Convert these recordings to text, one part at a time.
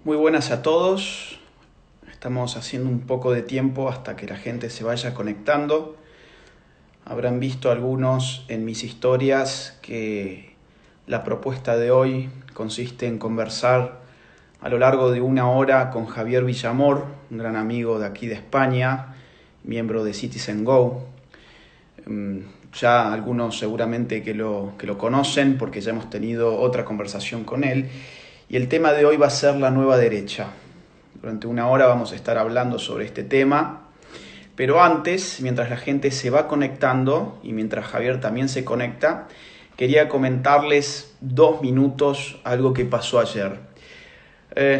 Muy buenas a todos. Estamos haciendo un poco de tiempo hasta que la gente se vaya conectando. Habrán visto algunos en mis historias que la propuesta de hoy consiste en conversar a lo largo de 1 hora con Javier Villamor, un gran amigo de aquí de España, miembro de Citizen Go. Ya algunos seguramente que lo conocen porque ya hemos tenido otra conversación con él. Y el tema de hoy va a ser la nueva derecha. Durante 1 hora vamos a estar hablando sobre este tema. Pero antes, mientras la gente se va conectando y mientras Javier también se conecta, quería comentarles 2 minutos algo que pasó ayer.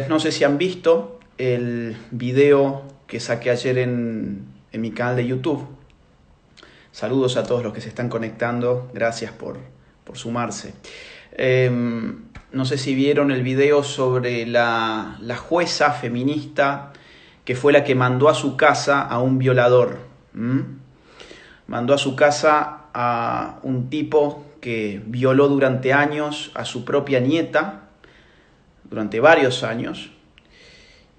No sé si han visto el video que saqué ayer en mi canal de YouTube. Saludos a todos los que se están conectando. Gracias por sumarse. No sé si vieron el video sobre la jueza feminista que fue la que mandó a su casa a un violador. Mandó a su casa a un tipo que violó durante años a su propia nieta, durante varios años,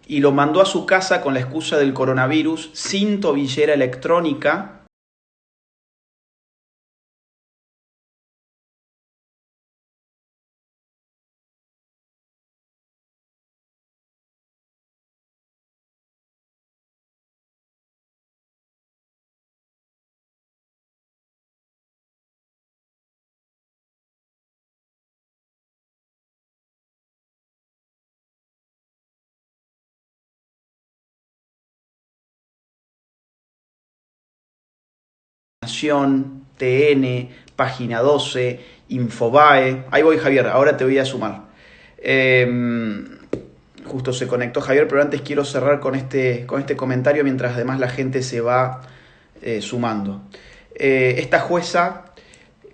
y lo mandó a su casa con la excusa del coronavirus, sin tobillera electrónica, TN, Página 12, Infobae. Ahí voy, Javier, ahora te voy a sumar. Justo se conectó Javier, pero antes quiero cerrar con este comentario mientras además la gente se va sumando. Esta jueza,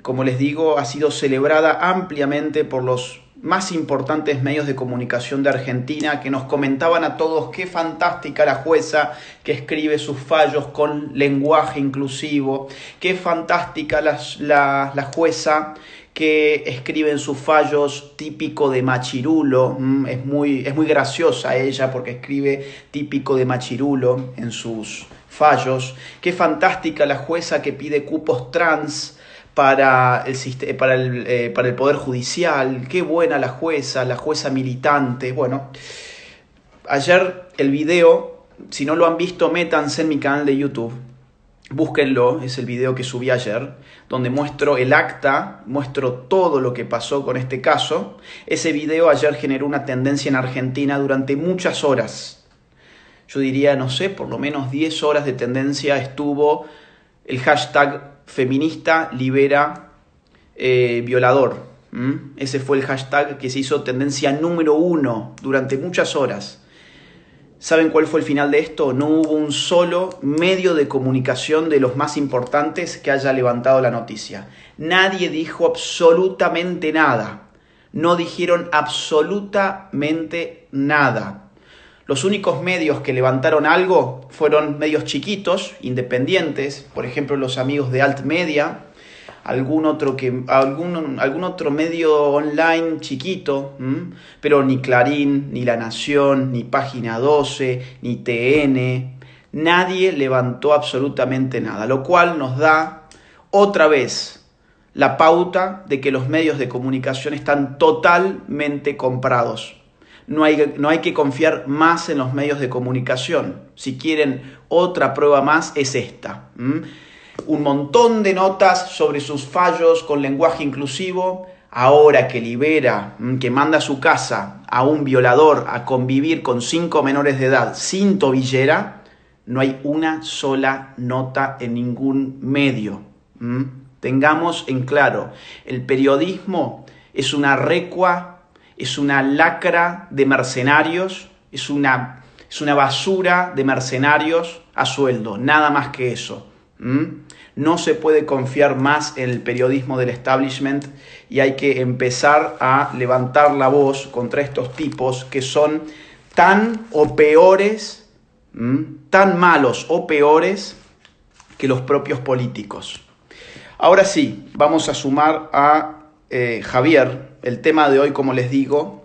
como les digo, ha sido celebrada ampliamente por los más importantes medios de comunicación de Argentina, que nos comentaban a todos qué fantástica la jueza que escribe sus fallos con lenguaje inclusivo, qué fantástica la jueza que escribe en sus fallos típico de machirulo. Es muy graciosa ella porque escribe típico de machirulo en sus fallos. Qué fantástica la jueza que pide cupos trans para el Poder Judicial. Qué buena la jueza militante. Bueno, ayer el video, si no lo han visto, métanse en mi canal de YouTube. Búsquenlo, es el video que subí ayer, donde muestro el acta, muestro todo lo que pasó con este caso. Ese video ayer generó una tendencia en Argentina durante muchas horas. Yo diría, no sé, por lo menos 10 horas de tendencia estuvo el hashtag feminista libera violador. Ese fue el hashtag que se hizo tendencia número 1 durante muchas horas. ¿Saben cuál fue el final de esto? No hubo un solo medio de comunicación de los más importantes que haya levantado la noticia. Nadie dijo absolutamente nada. No dijeron absolutamente nada. Los únicos medios que levantaron algo fueron medios chiquitos, independientes, por ejemplo los amigos de Altmedia, algún otro medio online chiquito, pero ni Clarín, ni La Nación, ni Página 12, ni TN, nadie levantó absolutamente nada, lo cual nos da otra vez la pauta de que los medios de comunicación están totalmente comprados. No hay que confiar más en los medios de comunicación. Si quieren otra prueba más, es esta. Un montón de notas sobre sus fallos con lenguaje inclusivo. Ahora que libera, que manda a su casa a un violador a convivir con 5 menores de edad sin tobillera, no hay una sola nota en ningún medio. Tengamos en claro, el periodismo es una recua, es una lacra de mercenarios, es una basura de mercenarios a sueldo, nada más que eso. No se puede confiar más en el periodismo del establishment y hay que empezar a levantar la voz contra estos tipos que son tan o peores, tan malos o peores que los propios políticos. Ahora sí, vamos a sumar a Javier. El tema de hoy, como les digo,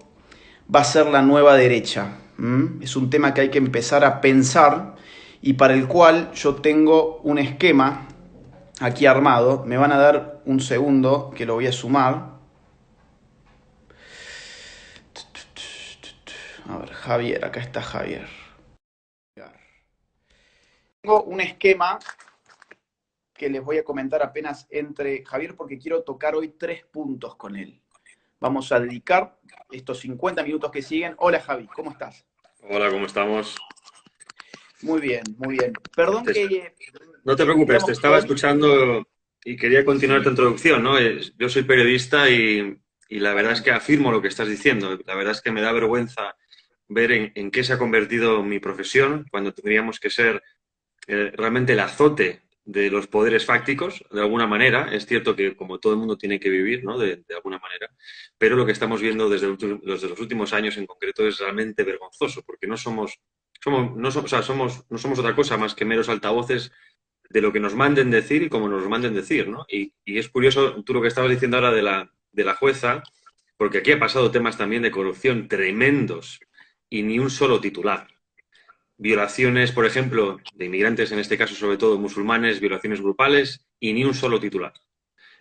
va a ser la nueva derecha. ¿Mm? Es un tema que hay que empezar a pensar y para el cual yo tengo un esquema aquí armado. Me van a dar un segundo que lo voy a sumar. A ver, Javier, acá está Javier. Tengo un esquema que les voy a comentar apenas entre Javier porque quiero tocar hoy 3 puntos con él. Vamos a dedicar estos 50 minutos que siguen. Hola Javi, ¿cómo estás? Hola, ¿cómo estamos? Muy bien, muy bien. Perdón Te- que, no te preocupes, te digamos, estaba hoy escuchando y quería continuar tu sí, introducción, ¿no? Yo soy periodista y la verdad es que afirmo lo que estás diciendo. La verdad es que me da vergüenza ver en qué se ha convertido mi profesión cuando tendríamos que ser realmente el azote de los poderes fácticos, de alguna manera. Es cierto que como todo el mundo tiene que vivir, ¿no? De alguna manera, pero lo que estamos viendo desde los últimos años en concreto es realmente vergonzoso, porque no somos otra cosa más que meros altavoces de lo que nos manden decir y como nos lo manden decir, ¿no? Y es curioso tú lo que estabas diciendo ahora de la jueza, porque aquí ha pasado temas también de corrupción tremendos y ni un solo titular. Violaciones, por ejemplo, de inmigrantes, en este caso sobre todo musulmanes, violaciones grupales y ni un solo titular.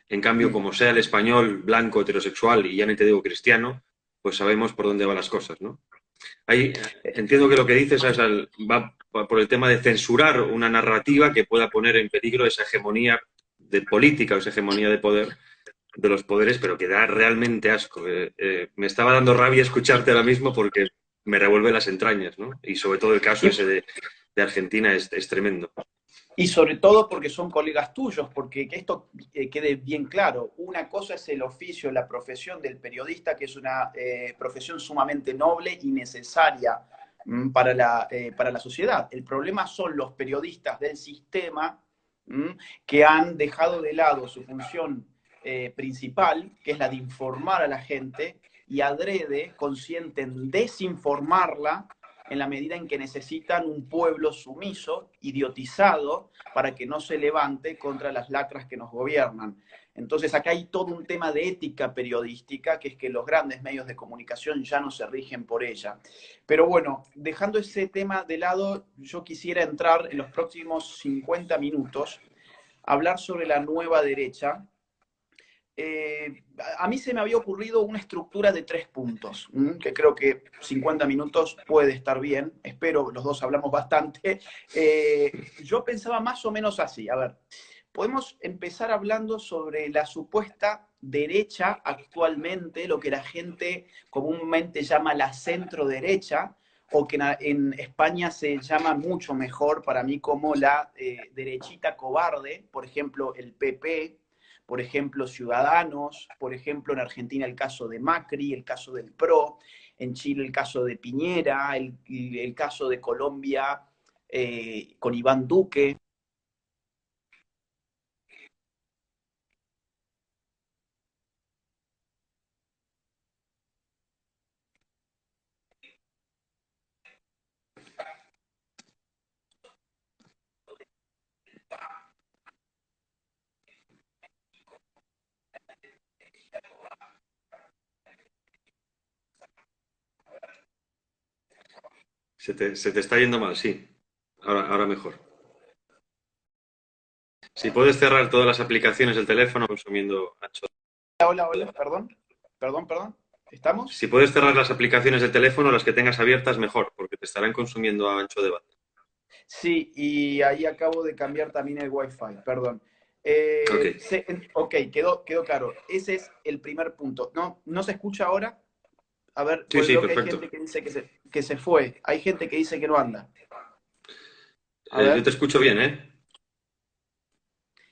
En cambio, como sea el español blanco, heterosexual y ya ni te digo cristiano, pues sabemos por dónde van las cosas, ¿no? Ahí entiendo que lo que dices va por el tema de censurar una narrativa que pueda poner en peligro esa hegemonía de política o esa hegemonía de poder de los poderes, pero que da realmente asco. Me estaba dando rabia escucharte ahora mismo porque me revuelve las entrañas, ¿no? Y sobre todo el caso y, ese de Argentina es tremendo. y sobre todo porque son colegas tuyos, porque que esto quede bien claro. Una cosa es el oficio, la profesión del periodista, que es una profesión sumamente noble y necesaria para la sociedad. El problema son los periodistas del sistema que han dejado de lado su función principal, que es la de informar a la gente, y adrede consienten desinformarla en la medida en que necesitan un pueblo sumiso, idiotizado, para que no se levante contra las lacras que nos gobiernan. Entonces acá hay todo un tema de ética periodística, que es que los grandes medios de comunicación ya no se rigen por ella. Pero bueno, dejando ese tema de lado, yo quisiera entrar en los próximos 50 minutos a hablar sobre la nueva derecha, a mí se me había ocurrido una estructura de 3 puntos, que creo que 50 minutos puede estar bien. Espero, los dos hablamos bastante. Yo pensaba más o menos así. A ver, podemos empezar hablando sobre la supuesta derecha actualmente, lo que la gente comúnmente llama la centro derecha, o que en España se llama mucho mejor para mí como la derechita cobarde, por ejemplo, el PP, por ejemplo, Ciudadanos, por ejemplo, en Argentina el caso de Macri, el caso del PRO, en Chile el caso de Piñera, el caso de Colombia con Iván Duque. Se te está yendo mal, sí. Ahora mejor. Si puedes cerrar todas las aplicaciones del teléfono consumiendo ancho. Hola, hola, perdón, perdón, ¿estamos? Si puedes cerrar las aplicaciones del teléfono, las que tengas abiertas, mejor, porque te estarán consumiendo a ancho de banda. Sí, y ahí acabo de cambiar también el Wi-Fi, perdón. Ok. Ok, quedó claro. Ese es el primer punto. ¿No se escucha ahora? A ver, Sí, pues sí, veo que hay perfecto. gente que dice que se fue. Hay gente que dice que no anda. A Yo te ver. escucho bien, ¿eh?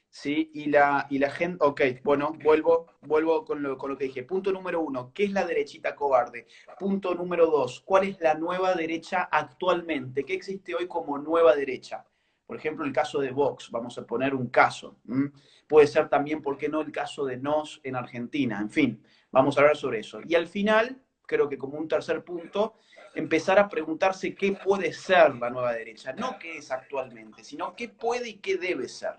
Sí, y la gente, ok, bueno, vuelvo con lo que dije. Punto número uno, ¿qué es la derechita cobarde? Punto número dos, ¿cuál es la nueva derecha actualmente? ¿Qué existe hoy como nueva derecha? Por ejemplo, el caso de Vox, vamos a poner un caso. Puede ser también, ¿por qué no?, el caso de Nos en Argentina. En fin, vamos a hablar sobre eso. Y al final, creo que como un tercer punto, empezar a preguntarse qué puede ser la nueva derecha. No qué es actualmente, sino qué puede y qué debe ser.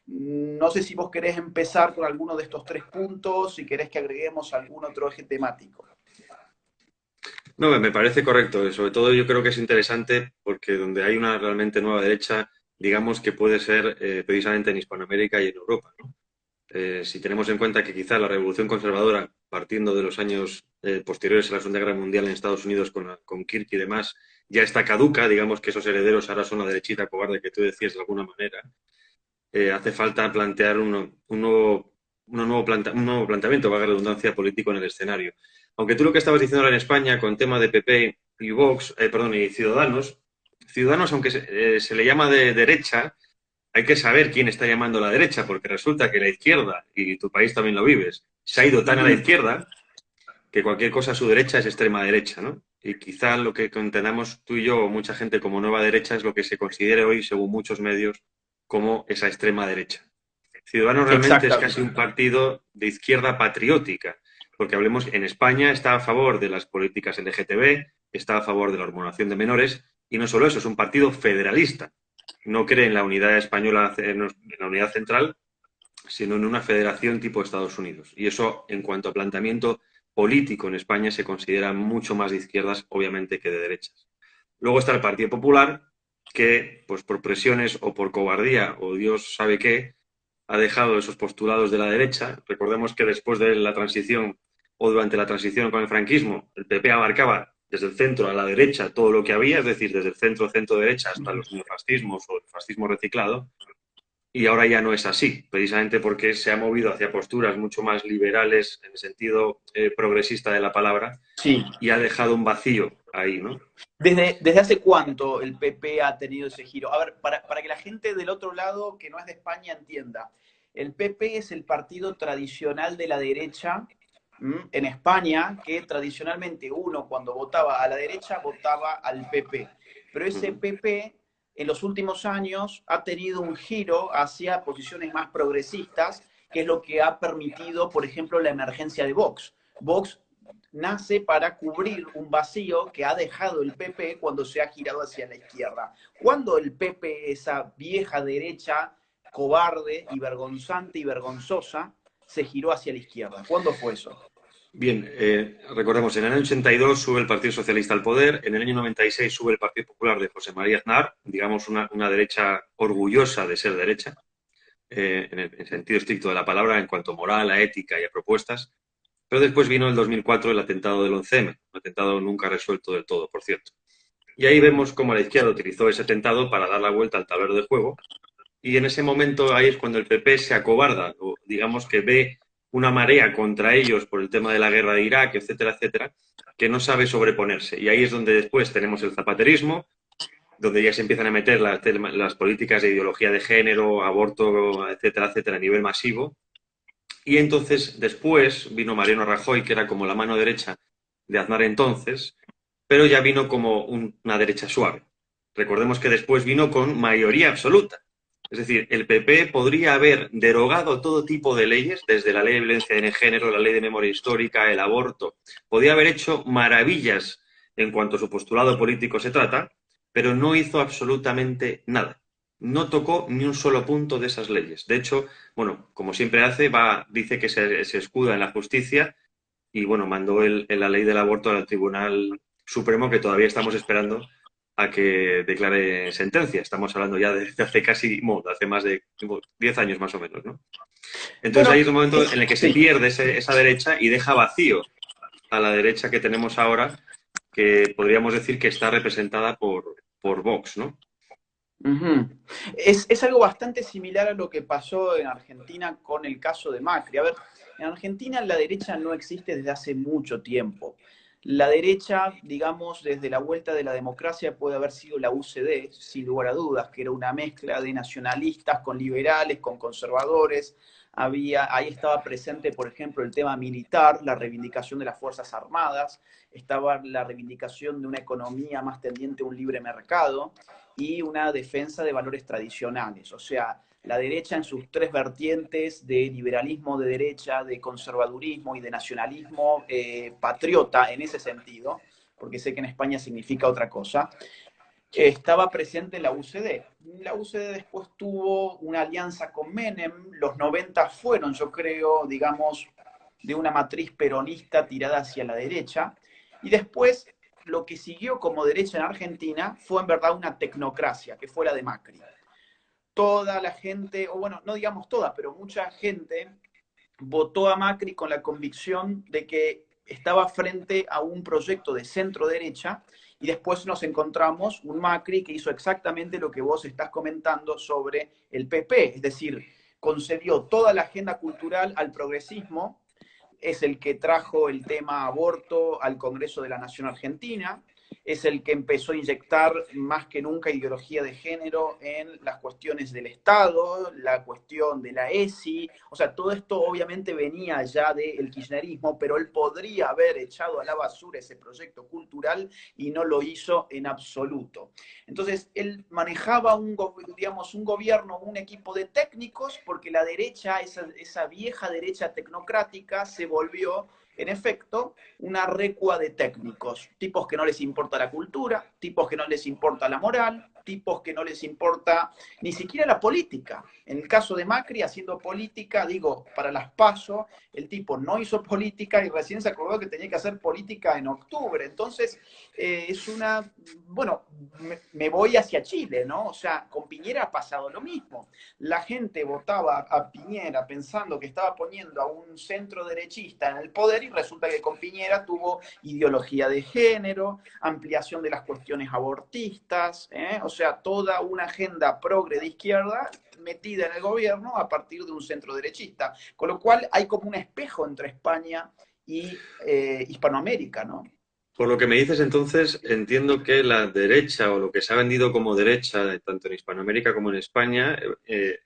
No sé si vos querés empezar con alguno de estos 3 puntos, si querés que agreguemos algún otro eje temático. No, me parece correcto. Sobre todo yo creo que es interesante porque donde hay una realmente nueva derecha, digamos que puede ser precisamente en Hispanoamérica y en Europa, ¿no? Si tenemos en cuenta que quizá la revolución conservadora, partiendo de los años posteriores a la Segunda Guerra Mundial en Estados Unidos con Kirk y demás, ya está caduca, digamos que esos herederos ahora son la derechita cobarde que tú decías de alguna manera, hace falta plantear un nuevo planteamiento, valga la redundancia, político en el escenario. Aunque tú lo que estabas diciendo ahora en España con tema de PP y Vox, perdón, y Ciudadanos, aunque se le llama de derecha, hay que saber quién está llamando a la derecha, porque resulta que la izquierda, y tu país también lo vives, se ha ido tan a la Ujú. izquierda que cualquier cosa a su derecha es extrema derecha, ¿no? Y quizá lo que entendamos tú y yo, o mucha gente como nueva derecha, es lo que se considere hoy, según muchos medios, como esa extrema derecha. Ciudadanos realmente es casi Exactamente. un partido de izquierda patriótica, porque hablemos, en España está a favor de las políticas LGTB, está a favor de la hormonación de menores, y no solo eso, es un partido federalista. No cree en la unidad española, en la unidad central, sino en una federación tipo Estados Unidos. Y eso, en cuanto a planteamiento político en España, se considera mucho más de izquierdas, obviamente, que de derechas. Luego está el Partido Popular, que, pues por presiones o por cobardía o Dios sabe qué, ha dejado esos postulados de la derecha. Recordemos que después de la transición o durante la transición con el franquismo, el PP abarcaba desde el centro a la derecha todo lo que había, es decir, desde el centro-derecha hasta Ujú. los neofascismos o el fascismo reciclado, y ahora ya no es así, precisamente porque se ha movido hacia posturas mucho más liberales en el sentido progresista de la palabra Sí. y ha dejado un vacío ahí, ¿no? ¿Desde hace cuánto el PP ha tenido ese giro? A ver, para que la gente del otro lado, que no es de España, entienda. El PP es el partido tradicional de la derecha en España, que tradicionalmente uno cuando votaba a la derecha votaba al PP. Pero Uh ese -huh. PP en los últimos años ha tenido un giro hacia posiciones más progresistas, que es lo que ha permitido, por ejemplo, la emergencia de Vox. Vox nace para cubrir un vacío que ha dejado el PP cuando se ha girado hacia la izquierda. Cuando el PP, esa vieja derecha cobarde y vergonzante y vergonzosa, se giró hacia la izquierda? ¿Cuándo fue eso? Bien, recordemos, en el año 82 sube el Partido Socialista al poder, en el año 96 sube el Partido Popular de José María Aznar, digamos una derecha orgullosa de ser derecha, en el sentido estricto de la palabra, en cuanto a moral, a ética y a propuestas. Pero después vino el 2004 el atentado del 11M, un atentado nunca resuelto del todo, por cierto. Y ahí vemos cómo la izquierda utilizó ese atentado para dar la vuelta al tablero de juego. Y en ese momento ahí es cuando el PP se acobarda, o digamos que ve una marea contra ellos por el tema de la guerra de Irak, etcétera, etcétera, que no sabe sobreponerse. Y ahí es donde después tenemos el zapaterismo, donde ya se empiezan a meter las políticas de ideología de género, aborto, etcétera, etcétera, a nivel masivo. Y entonces después vino Mariano Rajoy, que era como la mano derecha de Aznar entonces, pero ya vino como una derecha suave. Recordemos que después vino con mayoría absoluta. Es decir, el PP podría haber derogado todo tipo de leyes, desde la ley de violencia en el género, la ley de memoria histórica, el aborto. Podía haber hecho maravillas en cuanto a su postulado político se trata, pero no hizo absolutamente nada. No tocó ni un solo punto de esas leyes. De hecho, bueno, como siempre hace, dice que se escuda en la justicia y bueno, mandó la ley del aborto al Tribunal Supremo, que todavía estamos esperando a que declare sentencia. Estamos hablando ya de hace casi, bueno, de hace más de 10 años más o menos, ¿no? Entonces ahí Bueno, es el momento en el que se sí. pierde esa derecha y deja vacío a la derecha que tenemos ahora, que podríamos decir que está representada por Vox, ¿no? Ujú. Es algo bastante similar a lo que pasó en Argentina con el caso de Macri. A ver, en Argentina la derecha no existe desde hace mucho tiempo. La derecha, digamos, desde la vuelta de la democracia puede haber sido la UCD, sin lugar a dudas, que era una mezcla de nacionalistas con liberales, con conservadores. Ahí estaba presente, por ejemplo, el tema militar, la reivindicación de las Fuerzas Armadas, estaba la reivindicación de una economía más tendiente a un libre mercado y una defensa de valores tradicionales. O sea, la derecha en sus tres vertientes de liberalismo de derecha, de conservadurismo y de nacionalismo patriota en ese sentido, porque sé que en España significa otra cosa, estaba presente la UCD. La UCD después tuvo una alianza con Menem, los 90 fueron, yo creo, digamos, de una matriz peronista tirada hacia la derecha, y después lo que siguió como derecha en Argentina fue en verdad una tecnocracia, que fue la de Macri. Toda la gente, o bueno, no digamos toda, pero mucha gente votó a Macri con la convicción de que estaba frente a un proyecto de centro derecha y después nos encontramos un Macri que hizo exactamente lo que vos estás comentando sobre el PP, es decir, concedió toda la agenda cultural al progresismo, es el que trajo el tema aborto al Congreso de la Nación Argentina, es el que empezó a inyectar más que nunca ideología de género en las cuestiones del Estado, la cuestión de la ESI, o sea, todo esto obviamente venía ya del kirchnerismo, pero él podría haber echado a la basura ese proyecto cultural y no lo hizo en absoluto. Entonces, él manejaba digamos, un gobierno, un equipo de técnicos, porque la derecha, esa vieja derecha tecnocrática, se volvió en efecto, una recua de técnicos, tipos que no les importa la cultura, tipos que no les importa la moral, tipos que no les importa ni siquiera la política. En el caso de Macri, haciendo política, digo, para las PASO, el tipo no hizo política y recién se acordó que tenía que hacer política en octubre. Entonces, es una, bueno, me voy hacia Chile, ¿no? O sea, con Piñera ha pasado lo mismo. La gente votaba a Piñera pensando que estaba poniendo a un centro derechista en el poder y resulta que con Piñera tuvo ideología de género, ampliación de las cuestiones abortistas, o sea, toda una agenda progre de izquierda metida en el gobierno a partir de un centro derechista. Con lo cual hay como un espejo entre España y Hispanoamérica, ¿no? Por lo que me dices entonces, entiendo que la derecha o lo que se ha vendido como derecha, tanto en Hispanoamérica como en España,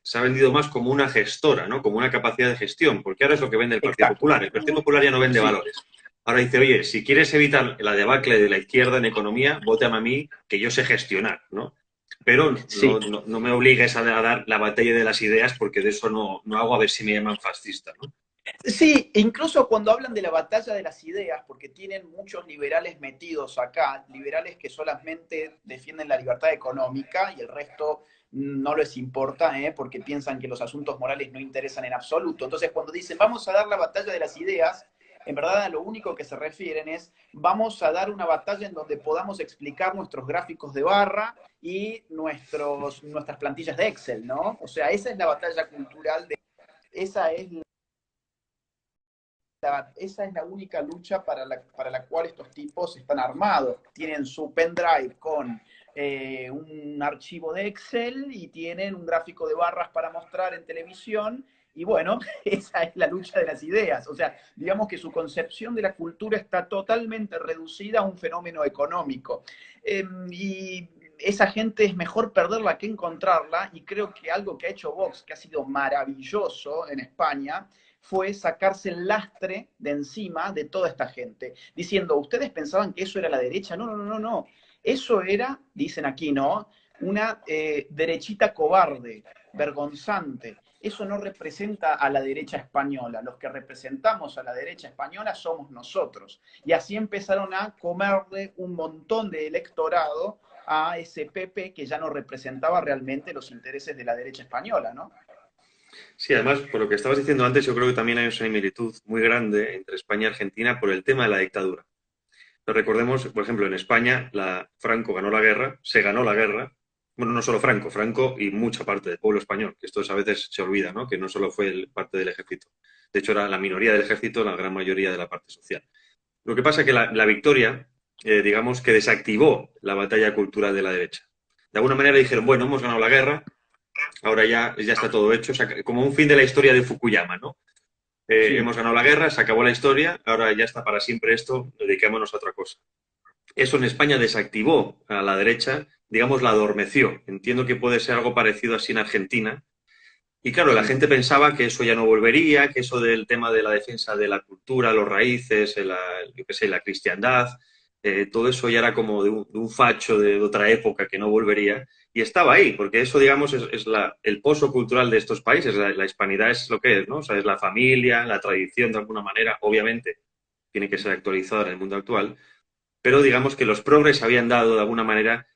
se ha vendido más como una gestora, ¿no? Como una capacidad de gestión, porque ahora es lo que vende el Partido Exacto. Popular. El Partido Popular ya no vende Sí. valores. Ahora dice, oye, si quieres evitar la debacle de la izquierda en economía, vótame a mí, que yo sé gestionar, ¿no? Pero Sí. no me obligues a dar la batalla de las ideas porque de eso no hago a ver si me llaman fascista, ¿no? Sí, incluso cuando hablan de la batalla de las ideas, porque tienen muchos liberales metidos acá, liberales que solamente defienden la libertad económica y el resto no les importa, porque piensan que los asuntos morales no interesan en absoluto. Entonces, cuando dicen vamos a dar la batalla de las ideas, en verdad a lo único que se refieren es vamos a dar una batalla en donde podamos explicar nuestros gráficos de barra y nuestras plantillas de Excel, ¿no? O sea, esa es la batalla cultural, esa es esa es la única lucha para la cual estos tipos están armados. Tienen su pendrive con un archivo de Excel y tienen un gráfico de barras para mostrar en televisión. Y bueno, esa es la lucha de las ideas. O sea, digamos que su concepción de la cultura está totalmente reducida a un fenómeno económico. Y esa gente es mejor perderla que encontrarla. Y creo que algo que ha hecho Vox, que ha sido maravilloso en España, fue sacarse el lastre de encima de toda esta gente, diciendo, ¿ustedes pensaban que eso era la derecha? No, no, no, no, no. Eso era, dicen aquí, ¿no? Una derechita cobarde, vergonzante. Eso no representa a la derecha española. Los que representamos a la derecha española somos nosotros. Y así empezaron a comerle un montón de electorado a ese PP que ya no representaba realmente los intereses de la derecha española, ¿no? Sí, además, por lo que estabas diciendo antes, yo creo que también hay una similitud muy grande entre España y Argentina por el tema de la dictadura. Pero recordemos, por ejemplo, en España, Franco ganó la guerra, se ganó la guerra. Bueno, no solo Franco, Franco y mucha parte del pueblo español, que esto a veces se olvida, ¿no? Que no solo fue parte del ejército. De hecho, era la minoría del ejército, la gran mayoría de la parte social. Lo que pasa es que la victoria, digamos, que desactivó la batalla cultural de la derecha. De alguna manera dijeron, bueno, hemos ganado la guerra, ahora ya está todo hecho, o sea, como un fin de la historia de Fukuyama, ¿no? Sí. Hemos ganado la guerra, se acabó la historia, ahora ya está para siempre esto, dediquémonos a otra cosa. Eso en España desactivó a la derecha, digamos, la adormeció. Entiendo que puede ser algo parecido así en Argentina. Y claro, la Sí. gente pensaba que eso ya no volvería, que eso del tema de la defensa de la cultura, los raíces, yo qué sé, la cristiandad, todo eso ya era como de un facho de otra época que no volvería. Y estaba ahí, porque eso, digamos, es el pozo cultural de estos países. La hispanidad es lo que es, ¿no? O sea, es la familia, la tradición de alguna manera, obviamente, tiene que ser actualizada en el mundo actual, pero digamos que los progres habían dado de alguna manera,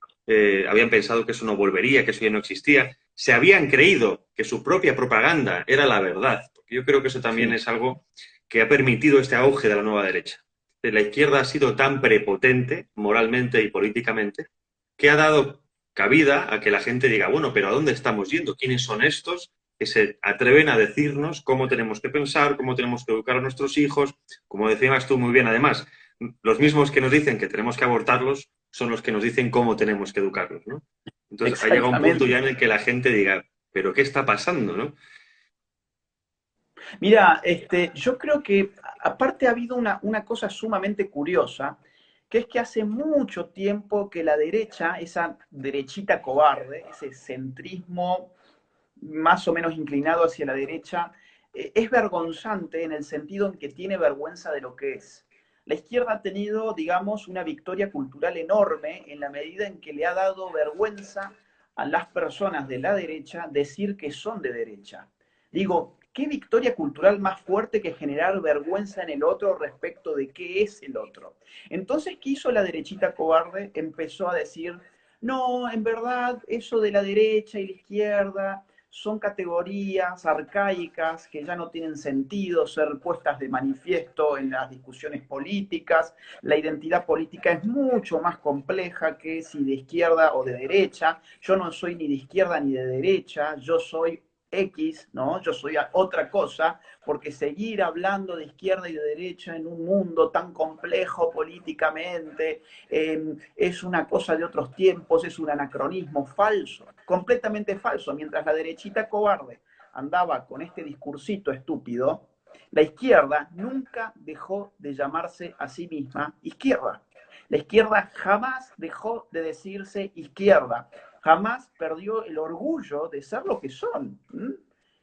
habían pensado que eso no volvería, que eso ya no existía, se habían creído que su propia propaganda era la verdad, porque yo creo que eso también Sí. es algo que ha permitido este auge de la nueva derecha. la izquierda ha sido tan prepotente moralmente y políticamente que ha dado cabida a que la gente diga, bueno, pero ¿a dónde estamos yendo? ¿Quiénes son estos que se atreven a decirnos cómo tenemos que pensar, cómo tenemos que educar a nuestros hijos? Como decías tú muy bien, además, los mismos que nos dicen que tenemos que abortarlos son los que nos dicen cómo tenemos que educarlos, ¿no? Entonces ha llegado un punto ya Exactamente. en el que la gente diga, ¿pero qué está pasando, no? Mira, yo creo que aparte ha habido una cosa sumamente curiosa, que es que hace mucho tiempo que la derecha, esa derechita cobarde, ese centrismo más o menos inclinado hacia la derecha, es vergonzante en el sentido en que tiene vergüenza de lo que es. La izquierda ha tenido, digamos, una victoria cultural enorme en la medida en que le ha dado vergüenza a las personas de la derecha decir que son de derecha. Digo, ¿qué victoria cultural más fuerte que generar vergüenza en el otro respecto de qué es el otro? Entonces, ¿qué hizo la derechita cobarde? Empezó a decir, no, en verdad, eso de la derecha y la izquierda son categorías arcaicas que ya no tienen sentido ser puestas de manifiesto en las discusiones políticas. La identidad política es mucho más compleja que si de izquierda o de derecha. Yo no soy ni de izquierda ni de derecha, yo soy X, ¿no? Yo soy otra cosa, porque seguir hablando de izquierda y de derecha en un mundo tan complejo políticamente es una cosa de otros tiempos, es un anacronismo falso, completamente falso. Mientras la derechita cobarde andaba con este discursito estúpido, la izquierda nunca dejó de llamarse a sí misma izquierda. La izquierda jamás dejó de decirse izquierda, jamás perdió el orgullo de ser lo que son.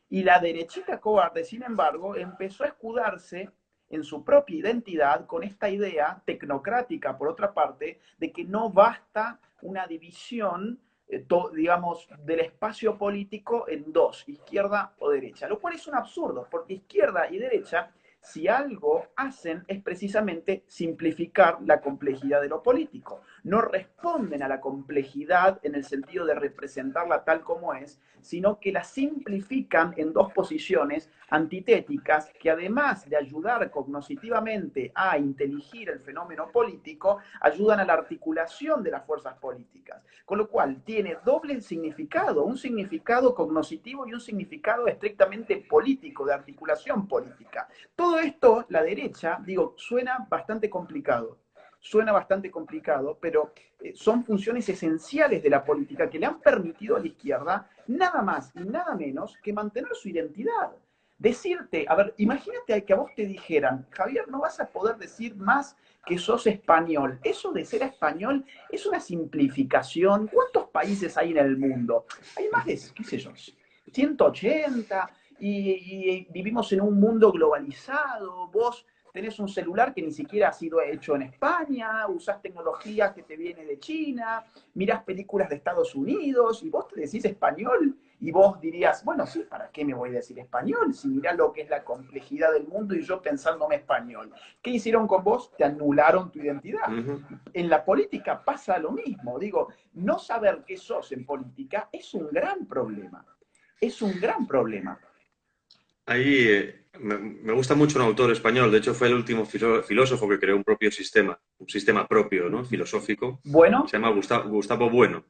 Y la derechita cobarde, sin embargo, empezó a escudarse en su propia identidad con esta idea tecnocrática, por otra parte, de que no basta una división, digamos, del espacio político en dos, izquierda o derecha, lo cual es un absurdo, porque izquierda y derecha, si algo hacen es precisamente simplificar la complejidad de lo político. No responden a la complejidad en el sentido de representarla tal como es, sino que la simplifican en dos posiciones antitéticas que además de ayudar cognitivamente a inteligir el fenómeno político, ayudan a la articulación de las fuerzas políticas. Con lo cual tiene doble significado, un significado cognitivo y un significado estrictamente político, de articulación política. Todo esto, la derecha, digo, suena bastante complicado, pero son funciones esenciales de la política que le han permitido a la izquierda nada más y nada menos que mantener su identidad. Decirte, a ver, imagínate que a vos te dijeran, Javier, no vas a poder decir más que sos español. Eso de ser español es una simplificación. ¿Cuántos países hay en el mundo? Hay más de, qué sé yo, 180 y vivimos en un mundo globalizado. Vos tenés un celular que ni siquiera ha sido hecho en España, usás tecnología que te viene de China, mirás películas de Estados Unidos y vos te decís español y vos dirías, bueno, sí, ¿para qué me voy a decir español? Si mirá lo que es la complejidad del mundo y yo pensándome español. ¿Qué hicieron con vos? Te anularon tu identidad. Uh -huh. En la política pasa lo mismo. Digo, no saber qué sos en política es un gran problema. Es un gran problema. Ahí me gusta mucho un autor español, de hecho fue el último filósofo que creó un propio sistema, un sistema propio, ¿no? Filosófico, Bueno, se llama Gustavo Bueno,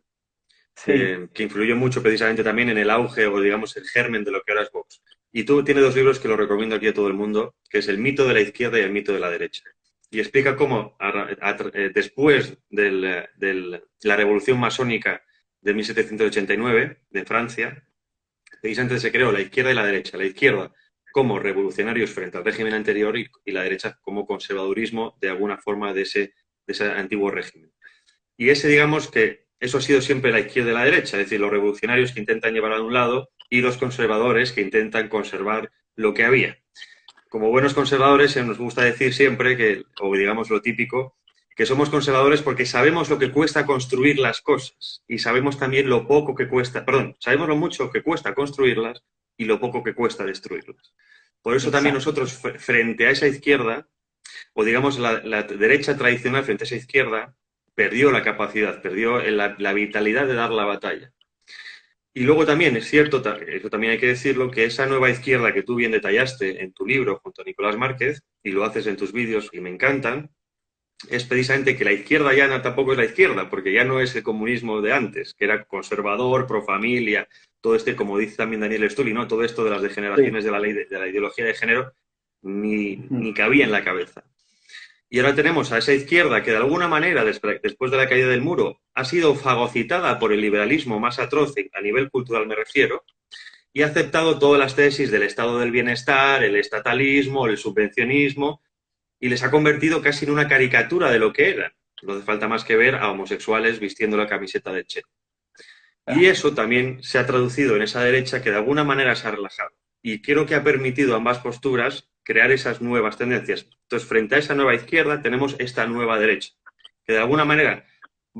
sí. que influyó mucho precisamente también en el auge o digamos el germen de lo que ahora es Vox. Y tú tienes dos libros que lo recomiendo aquí a todo el mundo, que es El mito de la izquierda y El mito de la derecha. Y explica cómo después de la revolución masónica de 1789 de Francia, precisamente se creó la izquierda y la derecha. La izquierda como revolucionarios frente al régimen anterior y la derecha como conservadurismo de alguna forma de ese antiguo régimen. Y ese, digamos que eso ha sido siempre la izquierda y la derecha, es decir, los revolucionarios que intentan llevar a un lado y los conservadores que intentan conservar lo que había. Como buenos conservadores nos gusta decir siempre que, o digamos lo típico, que somos conservadores porque sabemos lo que cuesta construir las cosas y sabemos también lo poco que cuesta, perdón, sabemos lo mucho que cuesta construirlas y lo poco que cuesta destruirlas. Por eso también Exacto. nosotros, frente a esa izquierda, o digamos la derecha tradicional frente a esa izquierda, perdió la capacidad, perdió la vitalidad de dar la batalla. Y luego también es cierto, eso también hay que decirlo, que esa nueva izquierda que tú bien detallaste en tu libro junto a Nicolás Márquez, y lo haces en tus vídeos y me encantan, es precisamente que la izquierda ya no, tampoco es la izquierda, porque ya no es el comunismo de antes, que era conservador, pro familia, todo este, como dice también Daniel Stully, ¿no? Todo esto de las Sí. degeneraciones de la ley de la ideología de género Ujú. ni cabía en la cabeza. Y ahora tenemos a esa izquierda que de alguna manera, después de la caída del muro, ha sido fagocitada por el liberalismo más atroz, a nivel cultural me refiero, y ha aceptado todas las tesis del estado del bienestar, el estatalismo, el subvencionismo, y les ha convertido casi en una caricatura de lo que eran. No hace falta más que ver a homosexuales vistiendo la camiseta de Che. Y Ah, eso también se ha traducido en esa derecha que de alguna manera se ha relajado. Y creo que ha permitido a ambas posturas crear esas nuevas tendencias. Entonces, frente a esa nueva izquierda, tenemos esta nueva derecha, que de alguna manera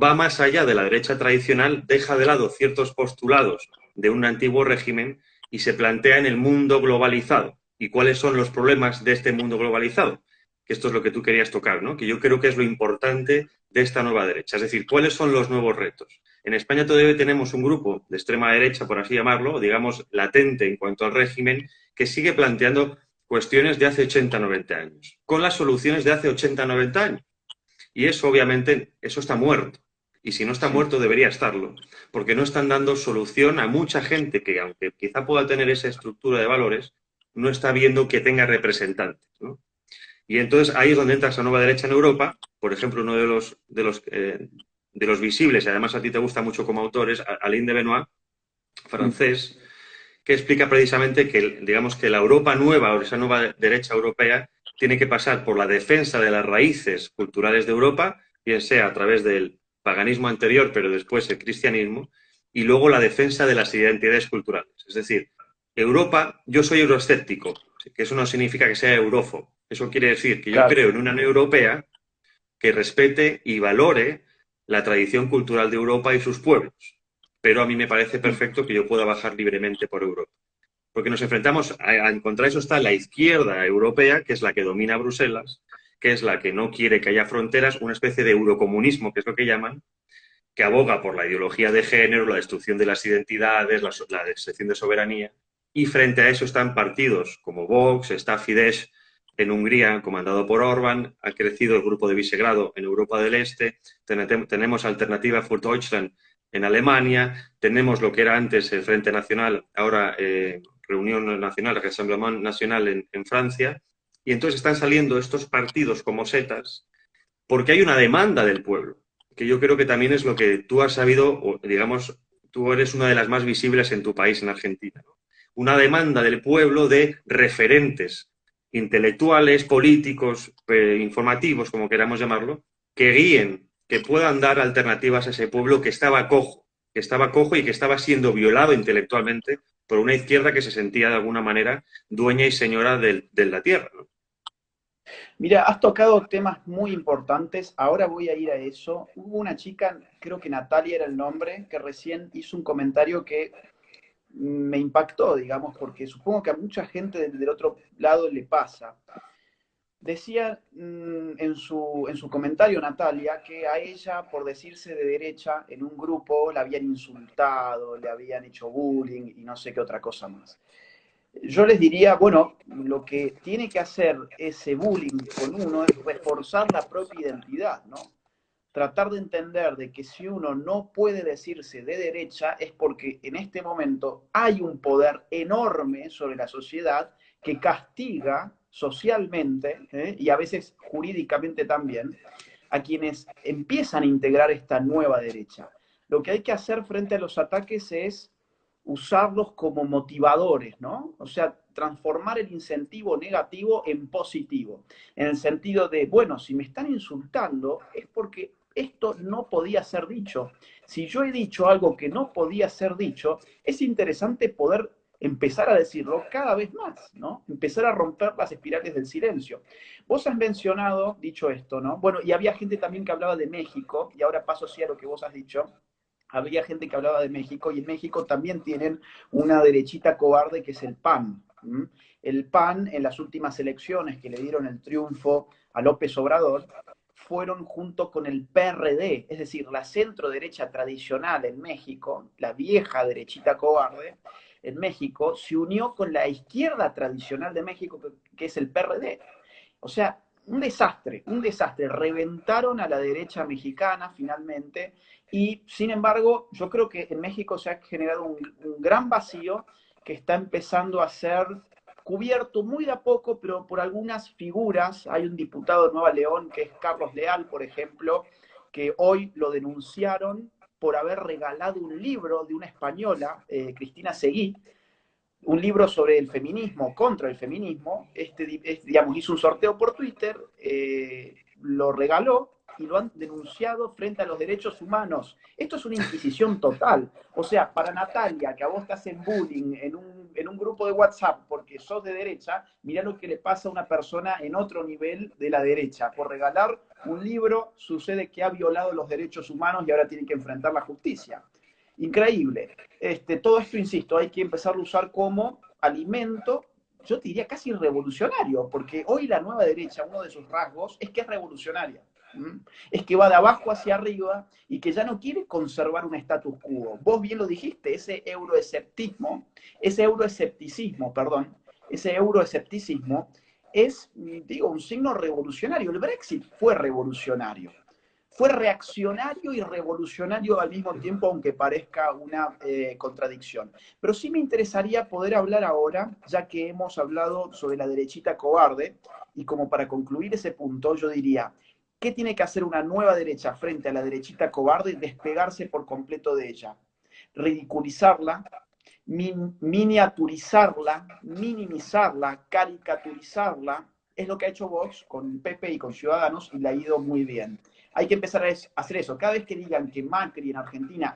va más allá de la derecha tradicional, deja de lado ciertos postulados de un antiguo régimen y se plantea en el mundo globalizado. ¿Y cuáles son los problemas de este mundo globalizado? Que esto es lo que tú querías tocar, ¿no? Que yo creo que es lo importante de esta nueva derecha. Es decir, ¿cuáles son los nuevos retos? En España todavía tenemos un grupo de extrema derecha, por así llamarlo, digamos, latente en cuanto al régimen, que sigue planteando cuestiones de hace 80, 90 años, con las soluciones de hace 80, 90 años. Y eso, obviamente, eso está muerto. Y si no está sí. muerto, debería estarlo, porque no están dando solución a mucha gente que, aunque quizá pueda tener esa estructura de valores, no está viendo que tenga representantes, ¿no? Y entonces ahí es donde entra esa nueva derecha en Europa. Por ejemplo, uno de los visibles, y además a ti te gusta mucho como autor, es Alain de Benoit, Mm. francés, que explica precisamente que, digamos, que la Europa nueva o esa nueva derecha europea tiene que pasar por la defensa de las raíces culturales de Europa, bien sea a través del paganismo anterior, pero después el cristianismo, y luego la defensa de las identidades culturales. Es decir, Europa, yo soy euroescéptico, que eso no significa que sea eurófobo. Eso quiere decir que yo Claro. creo en una Unión Europea que respete y valore la tradición cultural de Europa y sus pueblos. Pero a mí me parece Mm. perfecto que yo pueda bajar libremente por Europa. Porque nos enfrentamos a contra eso está la izquierda europea, que es la que domina Bruselas, que es la que no quiere que haya fronteras, una especie de eurocomunismo, que es lo que llaman, que aboga por la ideología de género, la destrucción de las identidades, la destrucción de soberanía. Y frente a eso están partidos como Vox, está Fidesz en Hungría, comandado por Orbán, ha crecido el grupo de Visegrado en Europa del Este, tenemos Alternativa für Deutschland en Alemania, tenemos lo que era antes el Frente Nacional, ahora Reunión Nacional, Rassemblement Nacional en Francia, y entonces están saliendo estos partidos como setas porque hay una demanda del pueblo, que yo creo que también es lo que tú has sabido, o digamos, tú eres una de las más visibles en tu país, en Argentina, ¿no? Una demanda del pueblo de referentes intelectuales, políticos, informativos, como queramos llamarlo, que guíen, que puedan dar alternativas a ese pueblo que estaba cojo y que estaba siendo violado intelectualmente por una izquierda que se sentía de alguna manera dueña y señora de la tierra, ¿no? Mira, has tocado temas muy importantes. Ahora voy a ir a eso. Hubo una chica, creo que Natalia era el nombre, que recién hizo un comentario que me impactó, digamos, porque supongo que a mucha gente del otro lado le pasa. Decía en su comentario Natalia que a ella, por decirse de derecha, en un grupo la habían insultado, le habían hecho bullying y no sé qué otra cosa más. Yo les diría, bueno, lo que tiene que hacer ese bullying con uno es reforzar la propia identidad, ¿no? Tratar de entender de que si uno no puede decirse de derecha es porque en este momento hay un poder enorme sobre la sociedad que castiga socialmente y a veces jurídicamente también a quienes empiezan a integrar esta nueva derecha. Lo que hay que hacer frente a los ataques es usarlos como motivadores, ¿no? O sea, transformar el incentivo negativo en positivo, en el sentido de, bueno, si me están insultando es porque esto no podía ser dicho. Si yo he dicho algo que no podía ser dicho, es interesante poder empezar a decirlo cada vez más, ¿no? Empezar a romper las espirales del silencio. Vos has mencionado, dicho esto, ¿no? Bueno, y había gente también que hablaba de México, y ahora paso sí a lo que vos has dicho. Había gente que hablaba de México, y en México también tienen una derechita cobarde que es el PAN. ¿M? El PAN, en las últimas elecciones que le dieron el triunfo a López Obrador, fueron junto con el PRD, es decir, la centro derecha tradicional en México, la vieja derechita cobarde, en México, se unió con la izquierda tradicional de México, que es el PRD. O sea, un desastre. Reventaron a la derecha mexicana finalmente y, sin embargo, yo creo que en México se ha generado un gran vacío que está empezando a ser cubierto muy de a poco, pero por algunas figuras. Hay un diputado de Nueva León que es Carlos Leal, por ejemplo, que hoy lo denunciaron por haber regalado un libro de una española, Cristina Seguí, un libro sobre el feminismo, contra el feminismo. Digamos, hizo un sorteo por Twitter, lo regaló y lo han denunciado frente a los derechos humanos. Esto es una inquisición total. O sea, para Natalia, que a vos te hacen bullying en un grupo de WhatsApp porque sos de derecha, mirá lo que le pasa a una persona en otro nivel de la derecha. Por regalar un libro sucede que ha violado los derechos humanos y ahora tiene que enfrentar la justicia. Increíble. Todo esto, insisto, hay que empezar a usar como alimento, yo te diría casi revolucionario, porque hoy la nueva derecha, uno de sus rasgos es que es revolucionaria. Es que va de abajo hacia arriba y que ya no quiere conservar un status quo. Vos bien lo dijiste, ese euroescepticismo, perdón, ese euroescepticismo es, digo, un signo revolucionario. El Brexit fue revolucionario. Fue reaccionario y revolucionario al mismo tiempo, aunque parezca una contradicción. Pero sí me interesaría poder hablar ahora, ya que hemos hablado sobre la derechita cobarde, y como para concluir ese punto, yo diría, ¿qué tiene que hacer una nueva derecha frente a la derechita cobarde? Despegarse por completo de ella, ridiculizarla, miniaturizarla, minimizarla, caricaturizarla. Es lo que ha hecho Vox con Pepe y con Ciudadanos y le ha ido muy bien. Hay que empezar a hacer eso. Cada vez que digan que Macri en Argentina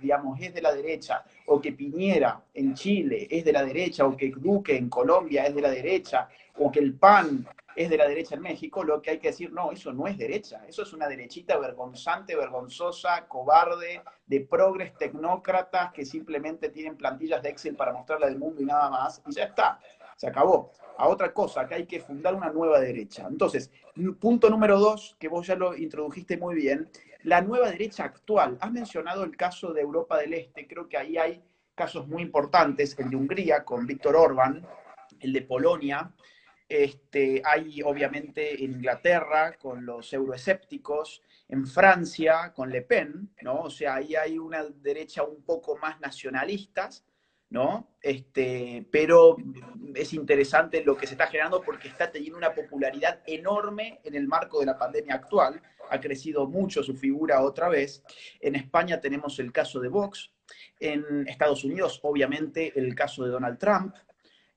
digamos, es de la derecha, o que Piñera en Chile es de la derecha, o que Duque en Colombia es de la derecha, o que el PAN es de la derecha en México, lo que hay que decir, no, eso no es derecha, eso es una derechita vergonzante, vergonzosa, cobarde, de progres tecnócratas que simplemente tienen plantillas de Excel para mostrarla del mundo y nada más, y ya está, se acabó. A otra cosa, que hay que fundar una nueva derecha. Entonces, punto número 2, que vos ya lo introdujiste muy bien, la nueva derecha actual. Has mencionado el caso de Europa del Este, creo que ahí hay casos muy importantes, el de Hungría con Víctor Orbán, el de Polonia. Hay obviamente en Inglaterra con los euroescépticos, en Francia con Le Pen, ¿no? O sea, ahí hay una derecha un poco más nacionalistas, ¿no? Pero es interesante lo que se está generando porque está teniendo una popularidad enorme en el marco de la pandemia actual. Ha crecido mucho su figura otra vez. En España tenemos el caso de Vox. En Estados Unidos, obviamente, el caso de Donald Trump.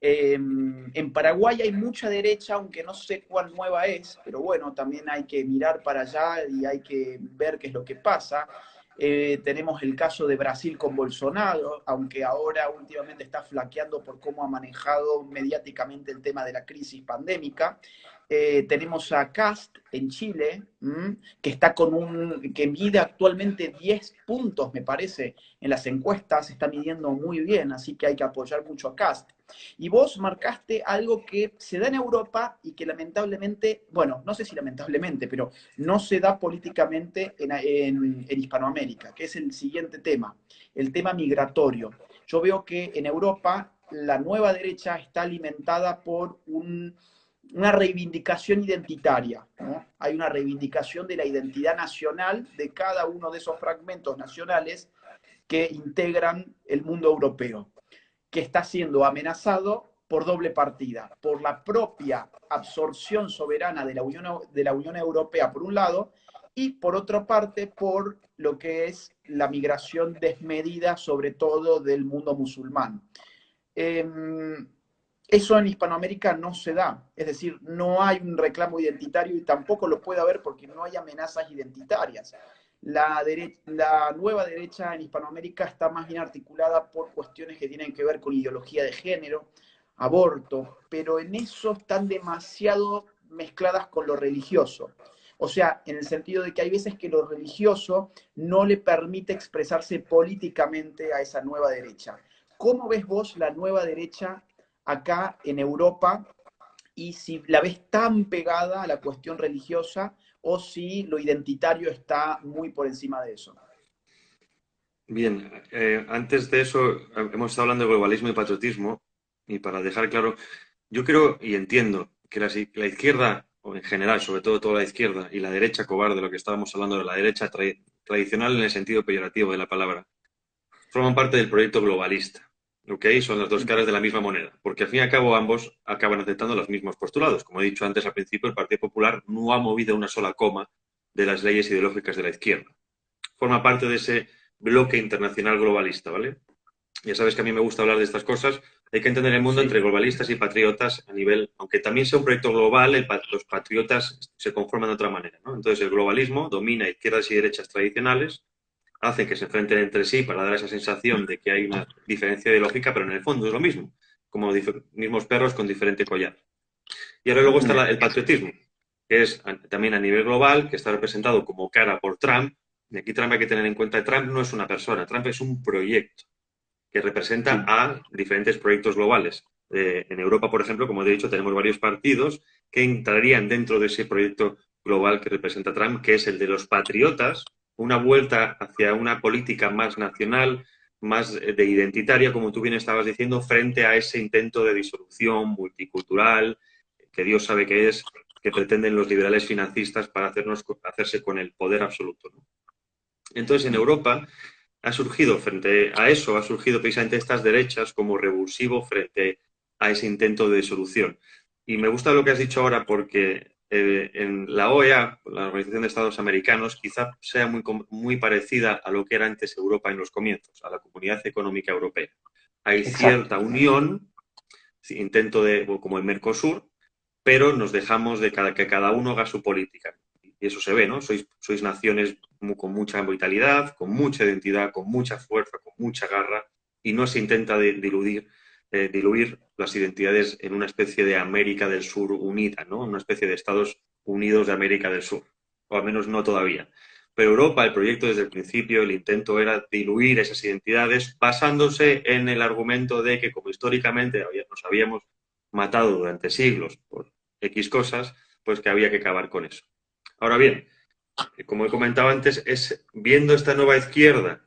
En Paraguay hay mucha derecha, aunque no sé cuál nueva es, pero bueno, también hay que mirar para allá y hay que ver qué es lo que pasa. Tenemos el caso de Brasil con Bolsonaro, aunque ahora últimamente está flaqueando por cómo ha manejado mediáticamente el tema de la crisis pandémica. Tenemos a Cast en Chile, que está que mide actualmente 10 puntos, me parece, en las encuestas, está midiendo muy bien, así que hay que apoyar mucho a Cast. Y vos marcaste algo que se da en Europa y que lamentablemente, bueno, no sé si lamentablemente, pero no se da políticamente en Hispanoamérica, que es el siguiente tema, el tema migratorio. Yo veo que en Europa la nueva derecha está alimentada por una reivindicación identitaria, ¿no? Hay una reivindicación de la identidad nacional de cada uno de esos fragmentos nacionales que integran el mundo europeo, que está siendo amenazado por doble partida, por la propia absorción soberana de la Unión Europea, por un lado, y por otra parte, por lo que es la migración desmedida, sobre todo del mundo musulmán. Eh, Eso en Hispanoamérica no se da, es decir, no hay un reclamo identitario y tampoco lo puede haber porque no hay amenazas identitarias. La nueva derecha en Hispanoamérica está más bien articulada por cuestiones que tienen que ver con ideología de género, aborto, pero en eso están demasiado mezcladas con lo religioso. O sea, en el sentido de que hay veces que lo religioso no le permite expresarse políticamente a esa nueva derecha. ¿Cómo ves vos la nueva derecha acá en Europa y si la ves tan pegada a la cuestión religiosa o si lo identitario está muy por encima de eso? Bien, antes de eso hemos estado hablando de globalismo y patriotismo y para dejar claro, yo creo y entiendo que la izquierda o en general, sobre todo toda la izquierda, y la derecha cobarde, lo que estábamos hablando de la derecha tradicional en el sentido peyorativo de la palabra, forman parte del proyecto globalista. ¿Ok? Son las dos caras de la misma moneda, porque al fin y al cabo ambos acaban aceptando los mismos postulados. Como he dicho antes al principio, el Partido Popular no ha movido una sola coma de las leyes ideológicas de la izquierda. Forma parte de ese bloque internacional globalista, ¿vale? Ya sabes que a mí me gusta hablar de estas cosas. Hay que entender el mundo Sí. entre globalistas y patriotas a nivel, aunque también sea un proyecto global, los patriotas se conforman de otra manera, ¿no? Entonces el globalismo domina izquierdas y derechas tradicionales, hacen que se enfrenten entre sí para dar esa sensación de que hay una diferencia ideológica, pero en el fondo es lo mismo, como mismos perros con diferente collar. Y ahora luego está Ujú. el patriotismo, que es también a nivel global, que está representado como cara por Trump. Y aquí Trump hay que tener en cuenta que Trump no es una persona, Trump es un proyecto que representa Sí. a diferentes proyectos globales. En Europa, por ejemplo, como he dicho, tenemos varios partidos que entrarían dentro de ese proyecto global que representa Trump, que es el de los patriotas, una vuelta hacia una política más nacional, más de identitaria, como tú bien estabas diciendo, frente a ese intento de disolución multicultural, que Dios sabe que es, que pretenden los liberales financistas para hacerse con el poder absoluto, ¿no? Entonces, en Ujú. Europa ha surgido frente a eso, ha surgido precisamente estas derechas como revulsivo frente a ese intento de solución. Y me gusta lo que has dicho ahora porque en la OEA, la Organización de Estados Americanos, quizá sea muy parecida a lo que era antes Europa en los comienzos, a la Comunidad Económica Europea. Hay Exacto. cierta unión, intento de, como el Mercosur, pero nos dejamos de que cada uno haga su política. Y eso se ve, ¿no? Sois naciones con mucha vitalidad, con mucha identidad, con mucha fuerza, con mucha garra, y no se intenta diluir las identidades en una especie de América del Sur unida, ¿no? Una especie de Estados Unidos de América del Sur, o al menos no todavía. Pero Europa, el proyecto desde el principio, el intento era diluir esas identidades basándose en el argumento de que como históricamente nos habíamos matado durante siglos por X cosas, pues que había que acabar con eso. Ahora bien, como he comentado antes, es viendo esta nueva izquierda,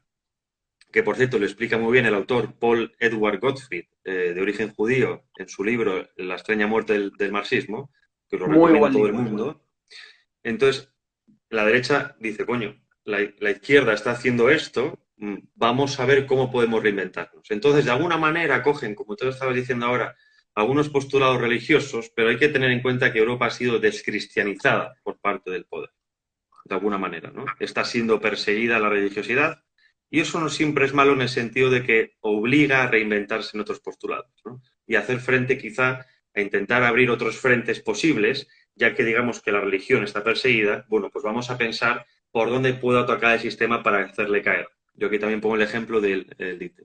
que por cierto lo explica muy bien el autor Paul Edward Gottfried, de origen judío, en su libro La extraña muerte del marxismo, que lo Muy recomiendo a buen todo el libro. mundo. Entonces, la derecha dice, coño, la izquierda está haciendo esto, vamos a ver cómo podemos reinventarnos. Entonces, de alguna manera cogen, como tú estabas diciendo ahora, algunos postulados religiosos, pero hay que tener en cuenta que Europa ha sido descristianizada por parte del poder, de alguna manera, ¿no? Está siendo perseguida la religiosidad y eso no siempre es malo en el sentido de que obliga a reinventarse en otros postulados, ¿no? Y hacer frente quizá a intentar abrir otros frentes posibles, ya que digamos que la religión está perseguida, bueno, pues vamos a pensar por dónde puedo atacar el sistema para hacerle caer. Yo aquí también pongo el ejemplo del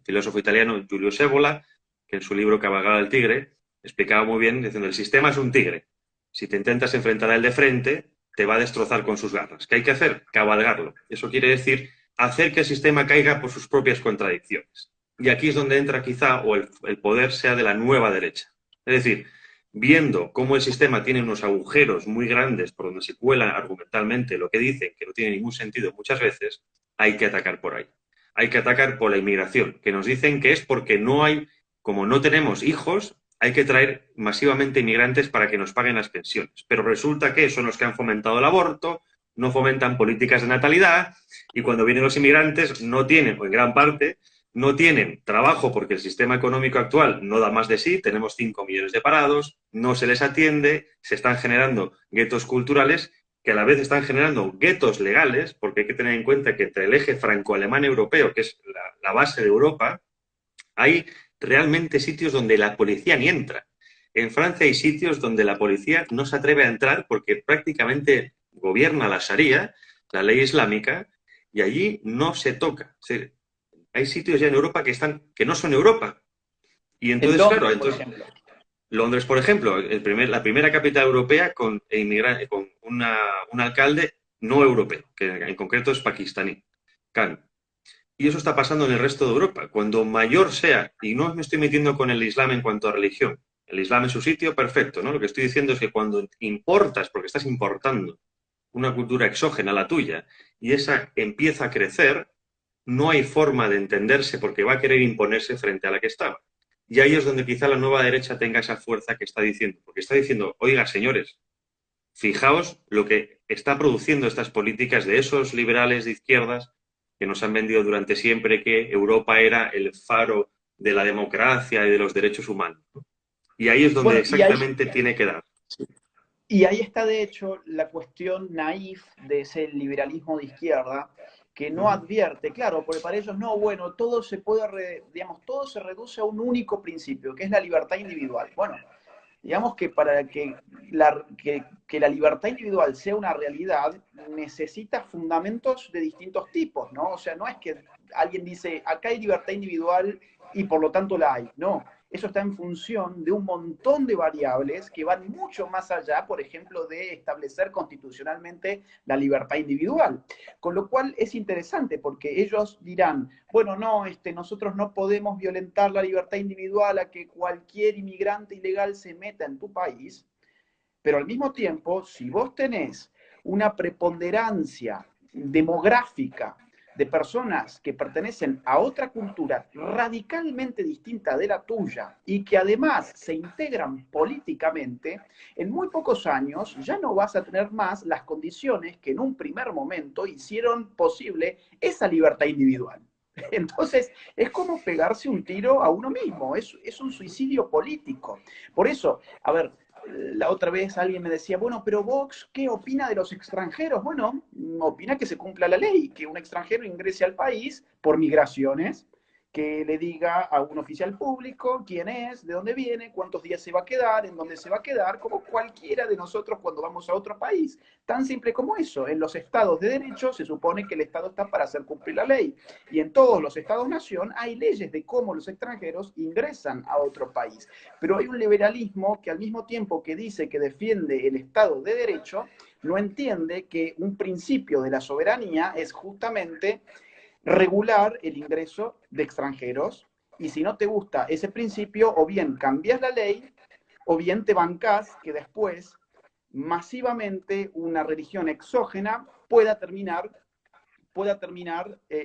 filósofo italiano Giulio Sèvola, que en su libro Cabalgata del Tigre explicaba muy bien diciendo el sistema es un tigre. Si te intentas enfrentar a él de frente, te va a destrozar con sus garras. ¿Qué hay que hacer? Cabalgarlo. Eso quiere decir hacer que el sistema caiga por sus propias contradicciones. Y aquí es donde entra quizá o el poder sea de la nueva derecha. Es decir, viendo cómo el sistema tiene unos agujeros muy grandes por donde se cuela argumentalmente lo que dicen, que no tiene ningún sentido muchas veces, hay que atacar por ahí. Hay que atacar por la inmigración, que nos dicen que es porque no hay, como no tenemos hijos, hay que traer masivamente inmigrantes para que nos paguen las pensiones. Pero resulta que son los que han fomentado el aborto, no fomentan políticas de natalidad y cuando vienen los inmigrantes no tienen, o en gran parte, no tienen trabajo porque el sistema económico actual no da más de sí, tenemos 5 millones de parados, no se les atiende, se están generando guetos culturales que a la vez están generando guetos legales, porque hay que tener en cuenta que entre el eje franco-alemán europeo, que es la base de Europa, hay realmente sitios donde la policía ni entra. En Francia hay sitios donde la policía no se atreve a entrar porque prácticamente gobierna la Sharia, la ley islámica, y allí no se toca. Es decir, hay sitios ya en Europa que no son Europa. Y En entonces, claro, Londres, por entonces, ejemplo. Londres, por ejemplo, la primera capital europea con un alcalde no europeo, que en concreto es pakistaní, Khan. Y eso está pasando en el resto de Europa. Cuando mayor sea, y no me estoy metiendo con el Islam en cuanto a religión, el Islam en su sitio, perfecto, ¿no? Lo que estoy diciendo es que cuando importas, porque estás importando una cultura exógena a la tuya, y esa empieza a crecer, no hay forma de entenderse porque va a querer imponerse frente a la que estaba. Y ahí es donde quizá la nueva derecha tenga esa fuerza que está diciendo, porque está diciendo, oiga, señores, fijaos lo que está produciendo estas políticas de esos liberales de izquierdas que nos han vendido durante siempre que Europa era el faro de la democracia y de los derechos humanos. Y ahí es donde Bueno, exactamente tiene que dar. y ahí está de hecho la cuestión naif de ese liberalismo de izquierda que no Ujú. advierte, claro, porque para ellos no, bueno, todo se puede, digamos, todo se reduce a un único principio, que es la libertad individual. Bueno, digamos que para que la libertad individual sea una realidad, necesita fundamentos de distintos tipos, ¿no? O sea, no es que alguien dice, acá hay libertad individual y por lo tanto la hay. No, eso está en función de un montón de variables que van mucho más allá, por ejemplo, de establecer constitucionalmente la libertad individual. Con lo cual es interesante porque ellos dirán, bueno, no, nosotros no podemos violentar la libertad individual a que cualquier inmigrante ilegal se meta en tu país, pero al mismo tiempo, si vos tenés una preponderancia demográfica de personas que pertenecen a otra cultura radicalmente distinta de la tuya y que además se integran políticamente, en muy pocos años ya no vas a tener más las condiciones que en un primer momento hicieron posible esa libertad individual. Entonces, es como pegarse un tiro a uno mismo, es un suicidio político. Por eso, a ver, la otra vez alguien me decía, bueno, pero Vox, ¿qué opina de los extranjeros? Bueno, opina que se cumpla la ley, que un extranjero ingrese al país por migraciones, que le diga a un oficial público quién es, de dónde viene, cuántos días se va a quedar, en dónde se va a quedar, como cualquiera de nosotros cuando vamos a otro país. Tan simple como eso. En los estados de derecho se supone que el Estado está para hacer cumplir la ley. Y en todos los estados-nación hay leyes de cómo los extranjeros ingresan a otro país. Pero hay un liberalismo que al mismo tiempo que dice que defiende el Estado de Derecho, no entiende que un principio de la soberanía es justamente regular el ingreso de extranjeros. Y si no te gusta ese principio, o bien cambias la ley, o bien te bancás que después masivamente una religión exógena pueda terminar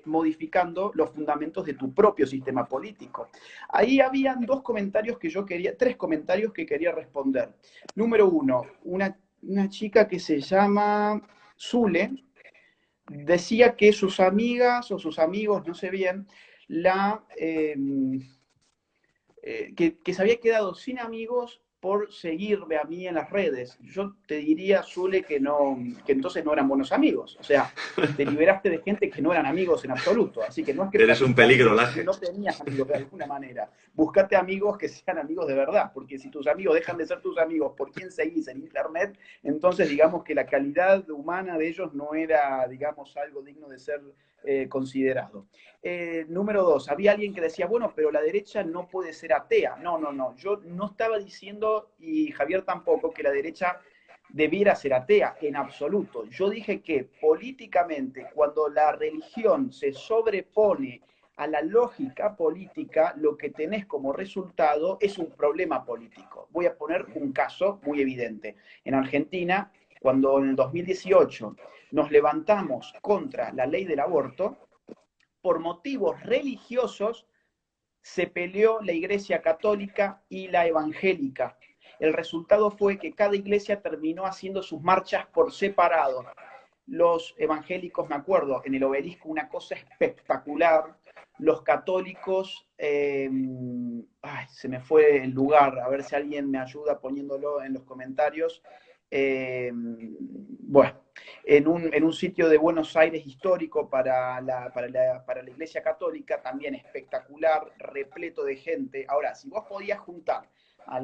modificando los fundamentos de tu propio sistema político. Ahí habían tres comentarios que quería responder. Número uno, una chica que se llama Zule decía que sus amigas o sus amigos, no sé bien, la, que se había quedado sin amigos por seguirme a mí en las redes. Yo te diría, Zule, que entonces no eran buenos amigos. O sea, te liberaste de gente que no eran amigos en absoluto. Así que no es que Eres un perdiste peligro, amigos, es que Laje. no tenías amigos de alguna manera. Buscate amigos que sean amigos de verdad, porque si tus amigos dejan de ser tus amigos por quien seguís en Internet, entonces digamos que la calidad humana de ellos no era, digamos, algo digno de ser considerado. Número dos, había alguien que decía, bueno, pero la derecha no puede ser atea. No, no, no. Yo no estaba diciendo, y Javier tampoco, que la derecha debiera ser atea, en absoluto. Yo dije que políticamente, cuando la religión se sobrepone a la lógica política, lo que tenés como resultado es un problema político. Voy a poner un caso muy evidente. En Argentina, cuando en el 2018 nos levantamos contra la ley del aborto, por motivos religiosos se peleó la iglesia católica y la evangélica. El resultado fue que cada iglesia terminó haciendo sus marchas por separado. Los evangélicos, me acuerdo, en el obelisco una cosa espectacular. Los católicos, se me fue el lugar, a ver si alguien me ayuda poniéndolo en los comentarios. Bueno, en un sitio de Buenos Aires histórico para la Iglesia Católica, también espectacular, repleto de gente. Ahora, si vos podías juntar a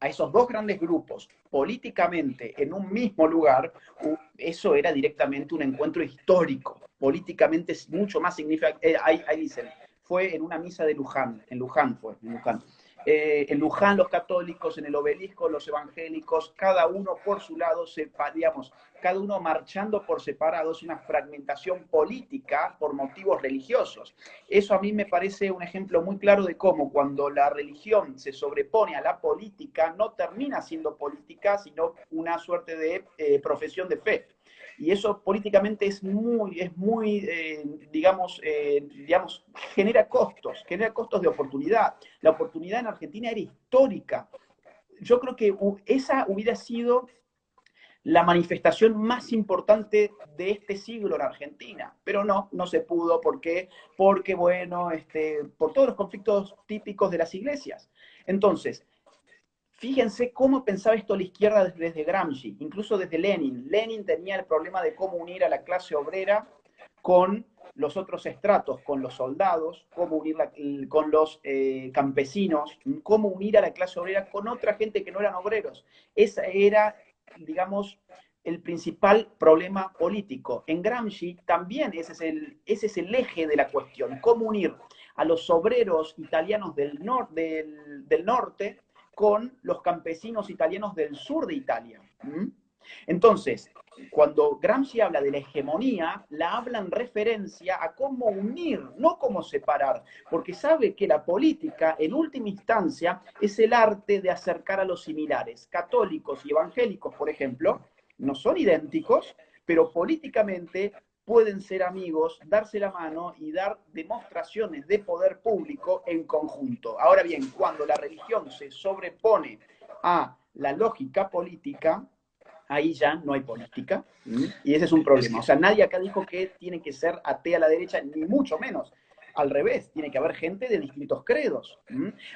esos dos grandes grupos políticamente en un mismo lugar, eso era directamente un encuentro histórico. Políticamente es mucho más significativo. Ahí dicen, fue en una misa de Luján, en Luján fue, en Luján. En Luján los católicos, en el obelisco los evangélicos, cada uno por su lado, digamos, cada uno marchando por separado, es una fragmentación política por motivos religiosos. Eso a mí me parece un ejemplo muy claro de cómo cuando la religión se sobrepone a la política, no termina siendo política, sino una suerte de profesión de fe. Y eso políticamente digamos, genera costos de oportunidad. La oportunidad en Argentina era histórica. Yo creo que esa hubiera sido la manifestación más importante de este siglo en Argentina. Pero no se pudo. ¿Por qué? Porque, bueno, por todos los conflictos típicos de las iglesias. Entonces, fíjense cómo pensaba esto la izquierda desde Gramsci, incluso desde Lenin. Lenin tenía el problema de cómo unir a la clase obrera con los otros estratos, con los soldados, cómo unirla con los campesinos, cómo unir a la clase obrera con otra gente que no eran obreros. Ese era, digamos, el principal problema político. En Gramsci también ese es el eje de la cuestión, cómo unir a los obreros italianos del norte con los campesinos italianos del sur de Italia. Entonces, cuando Gramsci habla de la hegemonía, la habla en referencia a cómo unir, no cómo separar, porque sabe que la política, en última instancia, es el arte de acercar a los similares. Católicos y evangélicos, por ejemplo, no son idénticos, pero políticamente pueden ser amigos, darse la mano y dar demostraciones de poder público en conjunto. Ahora bien, cuando la religión se sobrepone a la lógica política, ahí ya no hay política, y ese es un problema. O sea, nadie acá dijo que tiene que ser atea a la derecha, ni mucho menos. Al revés, tiene que haber gente de distintos credos.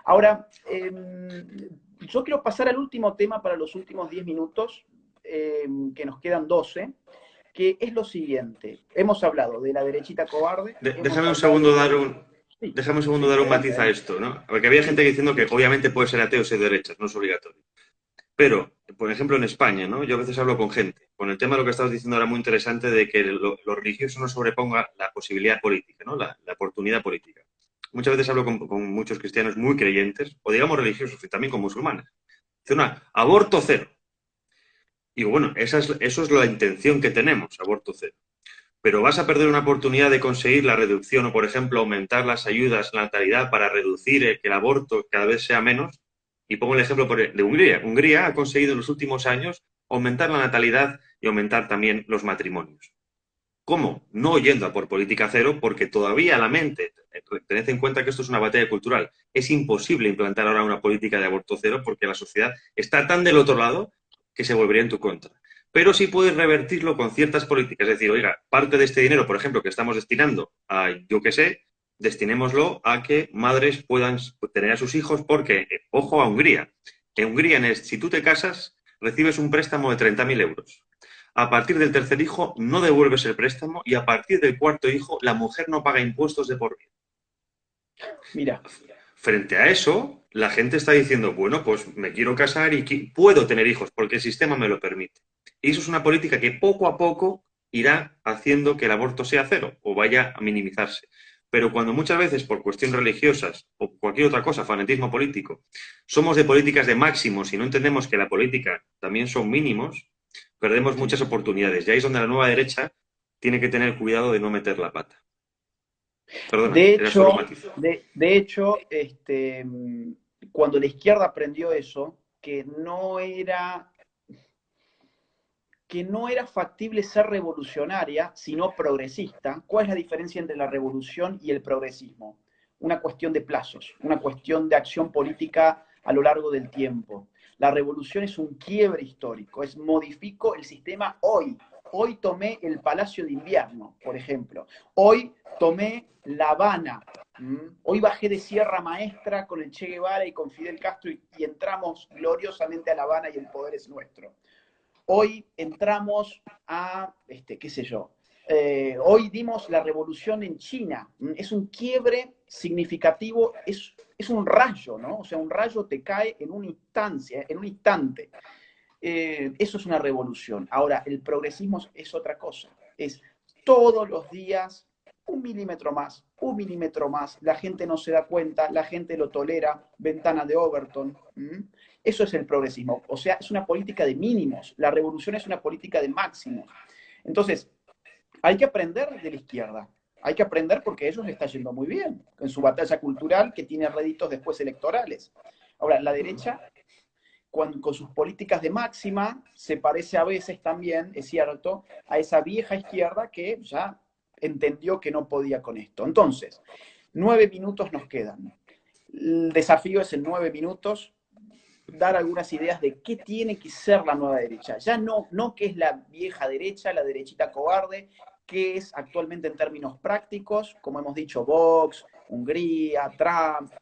Ahora, yo quiero pasar al último tema para los últimos 10 minutos, que nos quedan 12, que es lo siguiente. Hemos hablado de la derechita cobarde. Déjame un segundo dar Sí, Déjame un segundo sí, dar un adelante, matiz a adelante. esto, ¿no? Porque había gente diciendo que obviamente puede ser ateo o ser de derechas, no es obligatorio. Pero, por ejemplo, en España, ¿no? Yo a veces hablo con gente, con el tema de lo que estabas diciendo era muy interesante de que lo religioso no sobreponga la posibilidad política, ¿no? La oportunidad política. Muchas veces hablo con muchos cristianos muy creyentes, o digamos religiosos, y también con musulmanes. Dicen, aborto cero. Y bueno, eso es la intención que tenemos, aborto cero. Pero vas a perder una oportunidad de conseguir la reducción o, por ejemplo, aumentar las ayudas a la natalidad para reducir que el aborto cada vez sea menos. Y pongo el ejemplo de Hungría. Hungría ha conseguido en los últimos años aumentar la natalidad y aumentar también los matrimonios. ¿Cómo? No yendo a por política cero, porque todavía la mente, tened en cuenta que esto es una batalla cultural, es imposible implantar ahora una política de aborto cero porque la sociedad está tan del otro lado que se volvería en tu contra. Pero sí puedes revertirlo con ciertas políticas. Es decir, oiga, parte de este dinero, por ejemplo, que estamos destinando a, yo qué sé, destinémoslo a que madres puedan tener a sus hijos porque, ojo a Hungría. En Hungría, si tú te casas, recibes un préstamo de 30.000 euros. A partir del tercer hijo no devuelves el préstamo y a partir del cuarto hijo la mujer no paga impuestos de por vida. Mira, Frente a eso, la gente está diciendo, bueno, pues me quiero casar y puedo tener hijos porque el sistema me lo permite. Y eso es una política que poco a poco irá haciendo que el aborto sea cero o vaya a minimizarse. Pero cuando muchas veces por cuestiones religiosas o cualquier otra cosa, fanatismo político, somos de políticas de máximos y no entendemos que la política también son mínimos, perdemos sí. muchas oportunidades. Y ahí es donde la nueva derecha tiene que tener cuidado de no meter la pata. Perdona, De era solo un hecho, matiz. de hecho, cuando la izquierda aprendió eso, que no era factible ser revolucionaria, sino progresista. ¿Cuál es la diferencia entre la revolución y el progresismo? Una cuestión de plazos, una cuestión de acción política a lo largo del tiempo. La revolución es un quiebre histórico, es modifico el sistema hoy. Hoy tomé el Palacio de Invierno, por ejemplo. Hoy tomé La Habana. Hoy bajé de Sierra Maestra con el Che Guevara y con Fidel Castro y entramos gloriosamente a La Habana y el poder es nuestro. Hoy entramos a, qué sé yo, hoy dimos la revolución en China. Es un quiebre significativo, es un rayo, ¿no? O sea, un rayo te cae en una instancia, en un instante. Eso es una revolución. Ahora, el progresismo es otra cosa. Es todos los días un milímetro más. La gente no se da cuenta, la gente lo tolera. Ventana de Overton. Eso es el progresismo. O sea, es una política de mínimos. La revolución es una política de máximos. Entonces, hay que aprender de la izquierda. Hay que aprender porque a ellos les está yendo muy bien en su batalla cultural que tiene réditos después electorales. Ahora, la derecha con sus políticas de máxima, se parece a veces también, es cierto, a esa vieja izquierda que ya entendió que no podía con esto. Entonces, 9 minutos nos quedan. El desafío es en 9 minutos dar algunas ideas de qué tiene que ser la nueva derecha. Ya no qué es la vieja derecha, la derechita cobarde, qué es actualmente en términos prácticos, como hemos dicho, Vox, Hungría, Trump,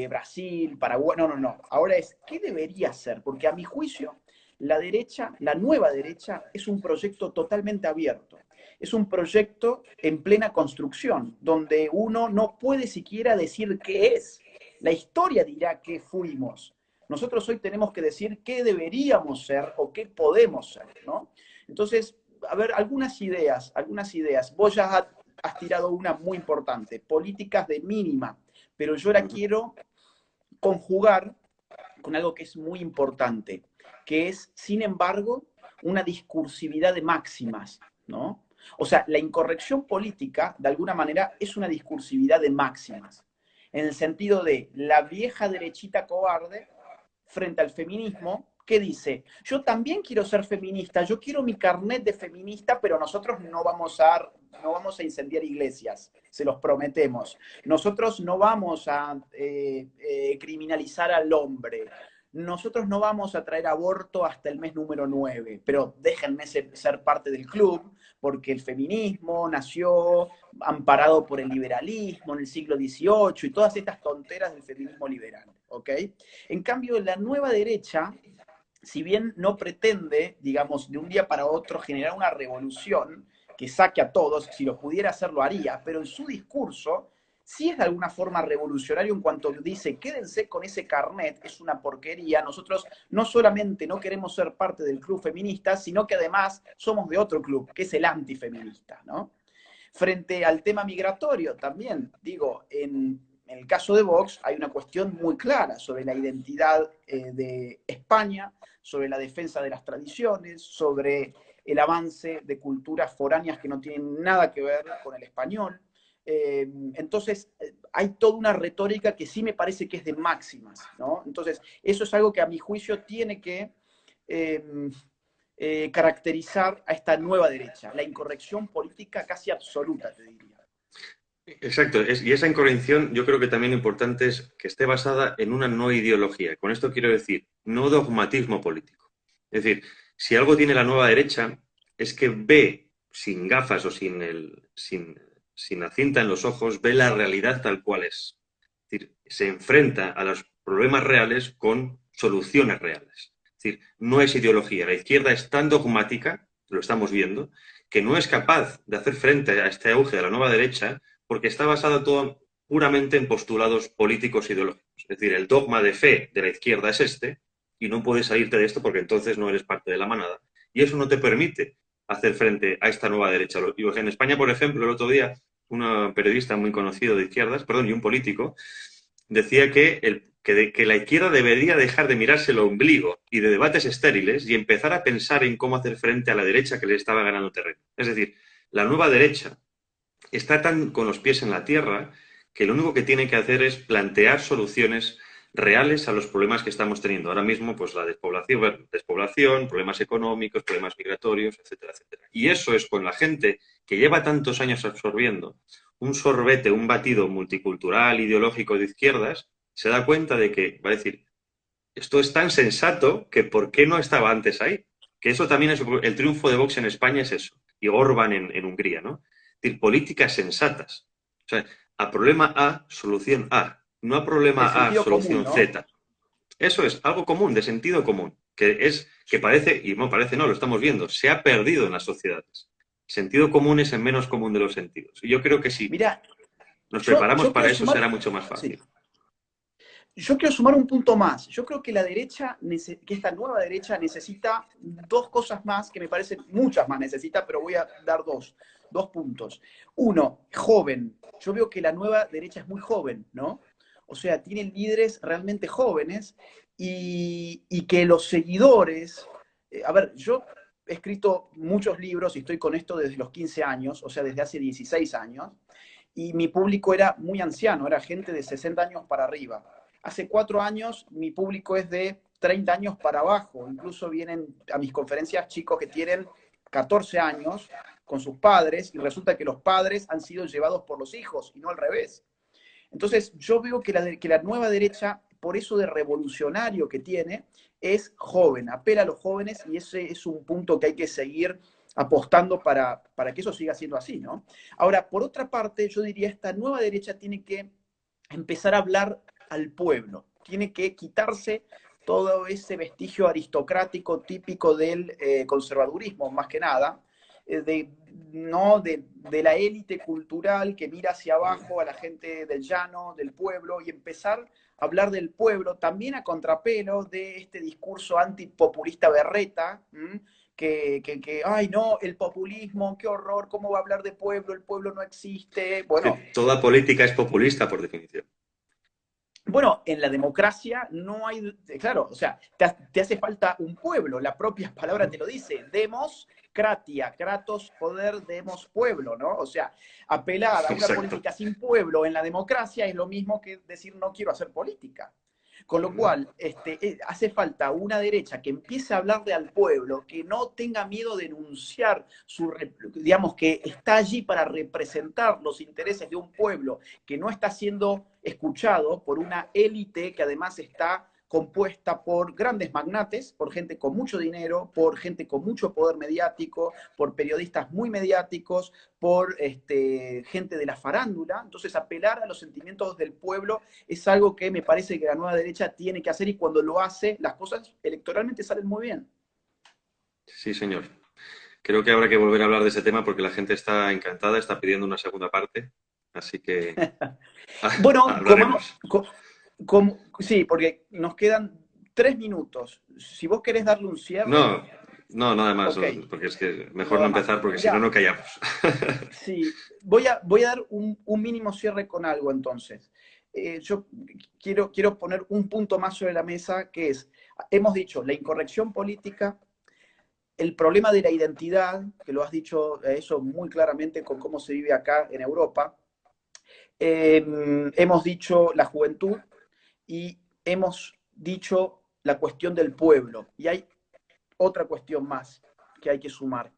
Brasil, Paraguay. No. Ahora es qué debería ser, porque a mi juicio, la derecha, la nueva derecha, es un proyecto totalmente abierto. Es un proyecto en plena construcción, donde uno no puede siquiera decir qué es. La historia dirá qué fuimos. Nosotros hoy tenemos que decir qué deberíamos ser o qué podemos ser, ¿no? Entonces, a ver, algunas ideas, algunas ideas. Vos ya has tirado una muy importante, políticas de mínima, pero yo la quiero conjugar con algo que es muy importante, que es, sin embargo, una discursividad de máximas, ¿no? O sea, la incorrección política, de alguna manera, es una discursividad de máximas, en el sentido de la vieja derechita cobarde frente al feminismo, que dice, yo también quiero ser feminista, yo quiero mi carnet de feminista, pero nosotros no vamos a incendiar iglesias, se los prometemos. Nosotros no vamos a criminalizar al hombre. Nosotros no vamos a traer aborto hasta el mes número 9, pero déjenme ser parte del club, porque el feminismo nació amparado por el liberalismo en el siglo XVIII y todas estas tonteras del feminismo liberal, ¿ok? En cambio, la nueva derecha, si bien no pretende, digamos, de un día para otro generar una revolución que saque a todos, si lo pudiera hacer lo haría, pero en su discurso sí es de alguna forma revolucionario en cuanto dice, quédense con ese carnet, es una porquería, nosotros no solamente no queremos ser parte del club feminista, sino que además somos de otro club, que es el antifeminista, ¿no? Frente al tema migratorio, también, digo, en el caso de Vox hay una cuestión muy clara sobre la identidad de España, sobre la defensa de las tradiciones, sobre el avance de culturas foráneas que no tienen nada que ver con el español. Entonces, hay toda una retórica que sí me parece que es de máximas, ¿no? Entonces, eso es algo que a mi juicio tiene que caracterizar a esta nueva derecha, la incorrección política casi absoluta, te diría. Exacto, y esa incorrección yo creo que también importante es que esté basada en una no ideología. Con esto quiero decir, no dogmatismo político. Es decir, si algo tiene la nueva derecha es que ve sin gafas o sin la cinta en los ojos, ve la realidad tal cual es. Es decir, se enfrenta a los problemas reales con soluciones reales. Es decir, no es ideología. La izquierda es tan dogmática, lo estamos viendo, que no es capaz de hacer frente a este auge de la nueva derecha porque está basado todo puramente en postulados políticos e ideológicos. Es decir, el dogma de fe de la izquierda es este, y no puedes salirte de esto porque entonces no eres parte de la manada. Y eso no te permite hacer frente a esta nueva derecha. En España, por ejemplo, el otro día, un periodista muy conocido de izquierdas, perdón, y un político, decía que la izquierda debería dejar de mirarse el ombligo y de debates estériles y empezar a pensar en cómo hacer frente a la derecha que le estaba ganando terreno. Es decir, la nueva derecha está tan con los pies en la tierra que lo único que tiene que hacer es plantear soluciones reales a los problemas que estamos teniendo. Ahora mismo, pues la despoblación, problemas económicos, problemas migratorios, etcétera, etcétera. Y eso es con la gente que lleva tantos años absorbiendo un sorbete, un batido multicultural, ideológico de izquierdas, se da cuenta de que, va a decir, esto es tan sensato que ¿por qué no estaba antes ahí? Que eso también es el triunfo de Vox en España es eso, y Orbán en Hungría, ¿no? Es decir, políticas sensatas. O sea, a problema A, solución A, no a El problema A, sentido común, solución ¿no? Z. Eso es algo común, de sentido común, que parece, y no parece no, lo estamos viendo, se ha perdido en las sociedades. Sentido común es el menos común de los sentidos. Y yo creo que si Mira, nos preparamos yo quiero para eso sumar, será mucho más sí, fácil. yo quiero sumar un punto más. Yo creo que la derecha, que esta nueva derecha necesita dos cosas más, que me parecen muchas más necesita, pero voy a dar dos puntos. Uno, joven. Yo veo que la nueva derecha es muy joven, ¿no? O sea, tiene líderes realmente jóvenes y que los seguidores, a ver, yo he escrito muchos libros y estoy con esto desde los 15 años, o sea, desde hace 16 años, y mi público era muy anciano, era gente de 60 años para arriba. Hace 4 años mi público es de 30 años para abajo, incluso vienen a mis conferencias chicos que tienen 14 años con sus padres y resulta que los padres han sido llevados por los hijos y no al revés. Entonces yo veo que la nueva derecha por eso de revolucionario que tiene, es joven, apela a los jóvenes y ese es un punto que hay que seguir apostando para que eso siga siendo así, ¿no? Ahora, por otra parte, yo diría, esta nueva derecha tiene que empezar a hablar al pueblo, tiene que quitarse todo ese vestigio aristocrático típico del conservadurismo, más que nada, ¿no? de la élite cultural que mira hacia abajo a la gente del llano, del pueblo, y empezar a hablar del pueblo, también a contrapelo de este discurso antipopulista berreta, ay no, el populismo, qué horror, ¿cómo va a hablar de pueblo? El pueblo no existe. Es que Bueno, toda política es populista por definición. bueno, en la democracia no hay, claro, o sea, te hace falta un pueblo, la propia palabra te lo dice, demos, kratia, kratos, poder, demos, pueblo, ¿no? O sea, apelar a una Exacto. política sin pueblo en la democracia es lo mismo que decir no quiero hacer política. Con lo cual, hace falta una derecha que empiece a hablarle al pueblo, que no tenga miedo de denunciar, digamos, que está allí para representar los intereses de un pueblo que no está siendo escuchado por una élite que además está compuesta por grandes magnates, por gente con mucho dinero, por gente con mucho poder mediático, por periodistas muy mediáticos, por gente de la farándula. Entonces, apelar a los sentimientos del pueblo es algo que me parece que la nueva derecha tiene que hacer y cuando lo hace, las cosas electoralmente salen muy bien. Sí, señor. Creo que habrá que volver a hablar de ese tema porque la gente está encantada, está pidiendo una segunda parte. Así que Bueno, hablaremos. sí, porque nos quedan 3 minutos. Si vos querés darle un cierre, No, no, nada más, ok, porque es que mejor no nada más. empezar porque si no, Mirá, no callamos. sí, voy a dar un mínimo cierre con algo entonces. Yo quiero poner un punto más sobre la mesa que es, hemos dicho, la incorrección política, el problema de la identidad, que lo has dicho eso muy claramente con cómo se vive acá en Europa. Hemos dicho la juventud y hemos dicho la cuestión del pueblo. Y hay otra cuestión más que hay que sumar.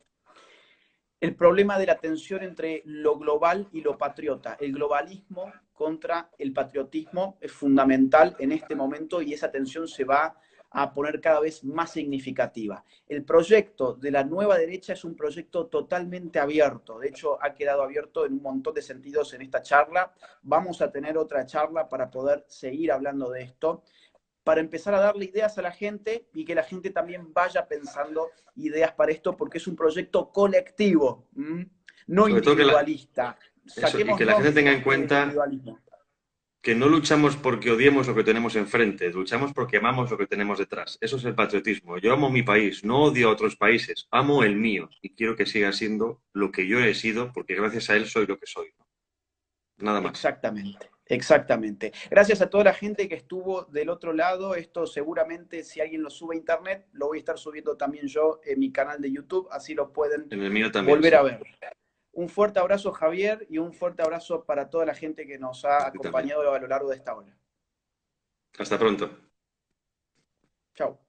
El problema de la tensión entre lo global y lo patriota. El globalismo contra el patriotismo es fundamental en este momento y esa tensión se va a poner cada vez más significativa. El proyecto de la nueva derecha es un proyecto totalmente abierto. De hecho, ha quedado abierto en un montón de sentidos en esta charla. Vamos a tener otra charla para poder seguir hablando de esto, para empezar a darle ideas a la gente y que la gente también vaya pensando ideas para esto, porque es un proyecto colectivo, no Sobre todo individualista. eso, y que la Saquémonos gente tenga en del cuenta individualismo. que no luchamos porque odiemos lo que tenemos enfrente, luchamos porque amamos lo que tenemos detrás. Eso es el patriotismo. Yo amo mi país, no odio a otros países, amo el mío y quiero que siga siendo lo que yo he sido porque gracias a él soy lo que soy. Nada más. Exactamente, exactamente. Gracias a toda la gente que estuvo del otro lado. Esto seguramente, si alguien lo sube a internet, lo voy a estar subiendo también yo en mi canal de YouTube, así lo pueden En el mío también, volver a sí. ver. Un fuerte abrazo, Javier, y un fuerte abrazo para toda la gente que nos ha A ti también. acompañado a lo largo de esta hora. Hasta pronto. Chao.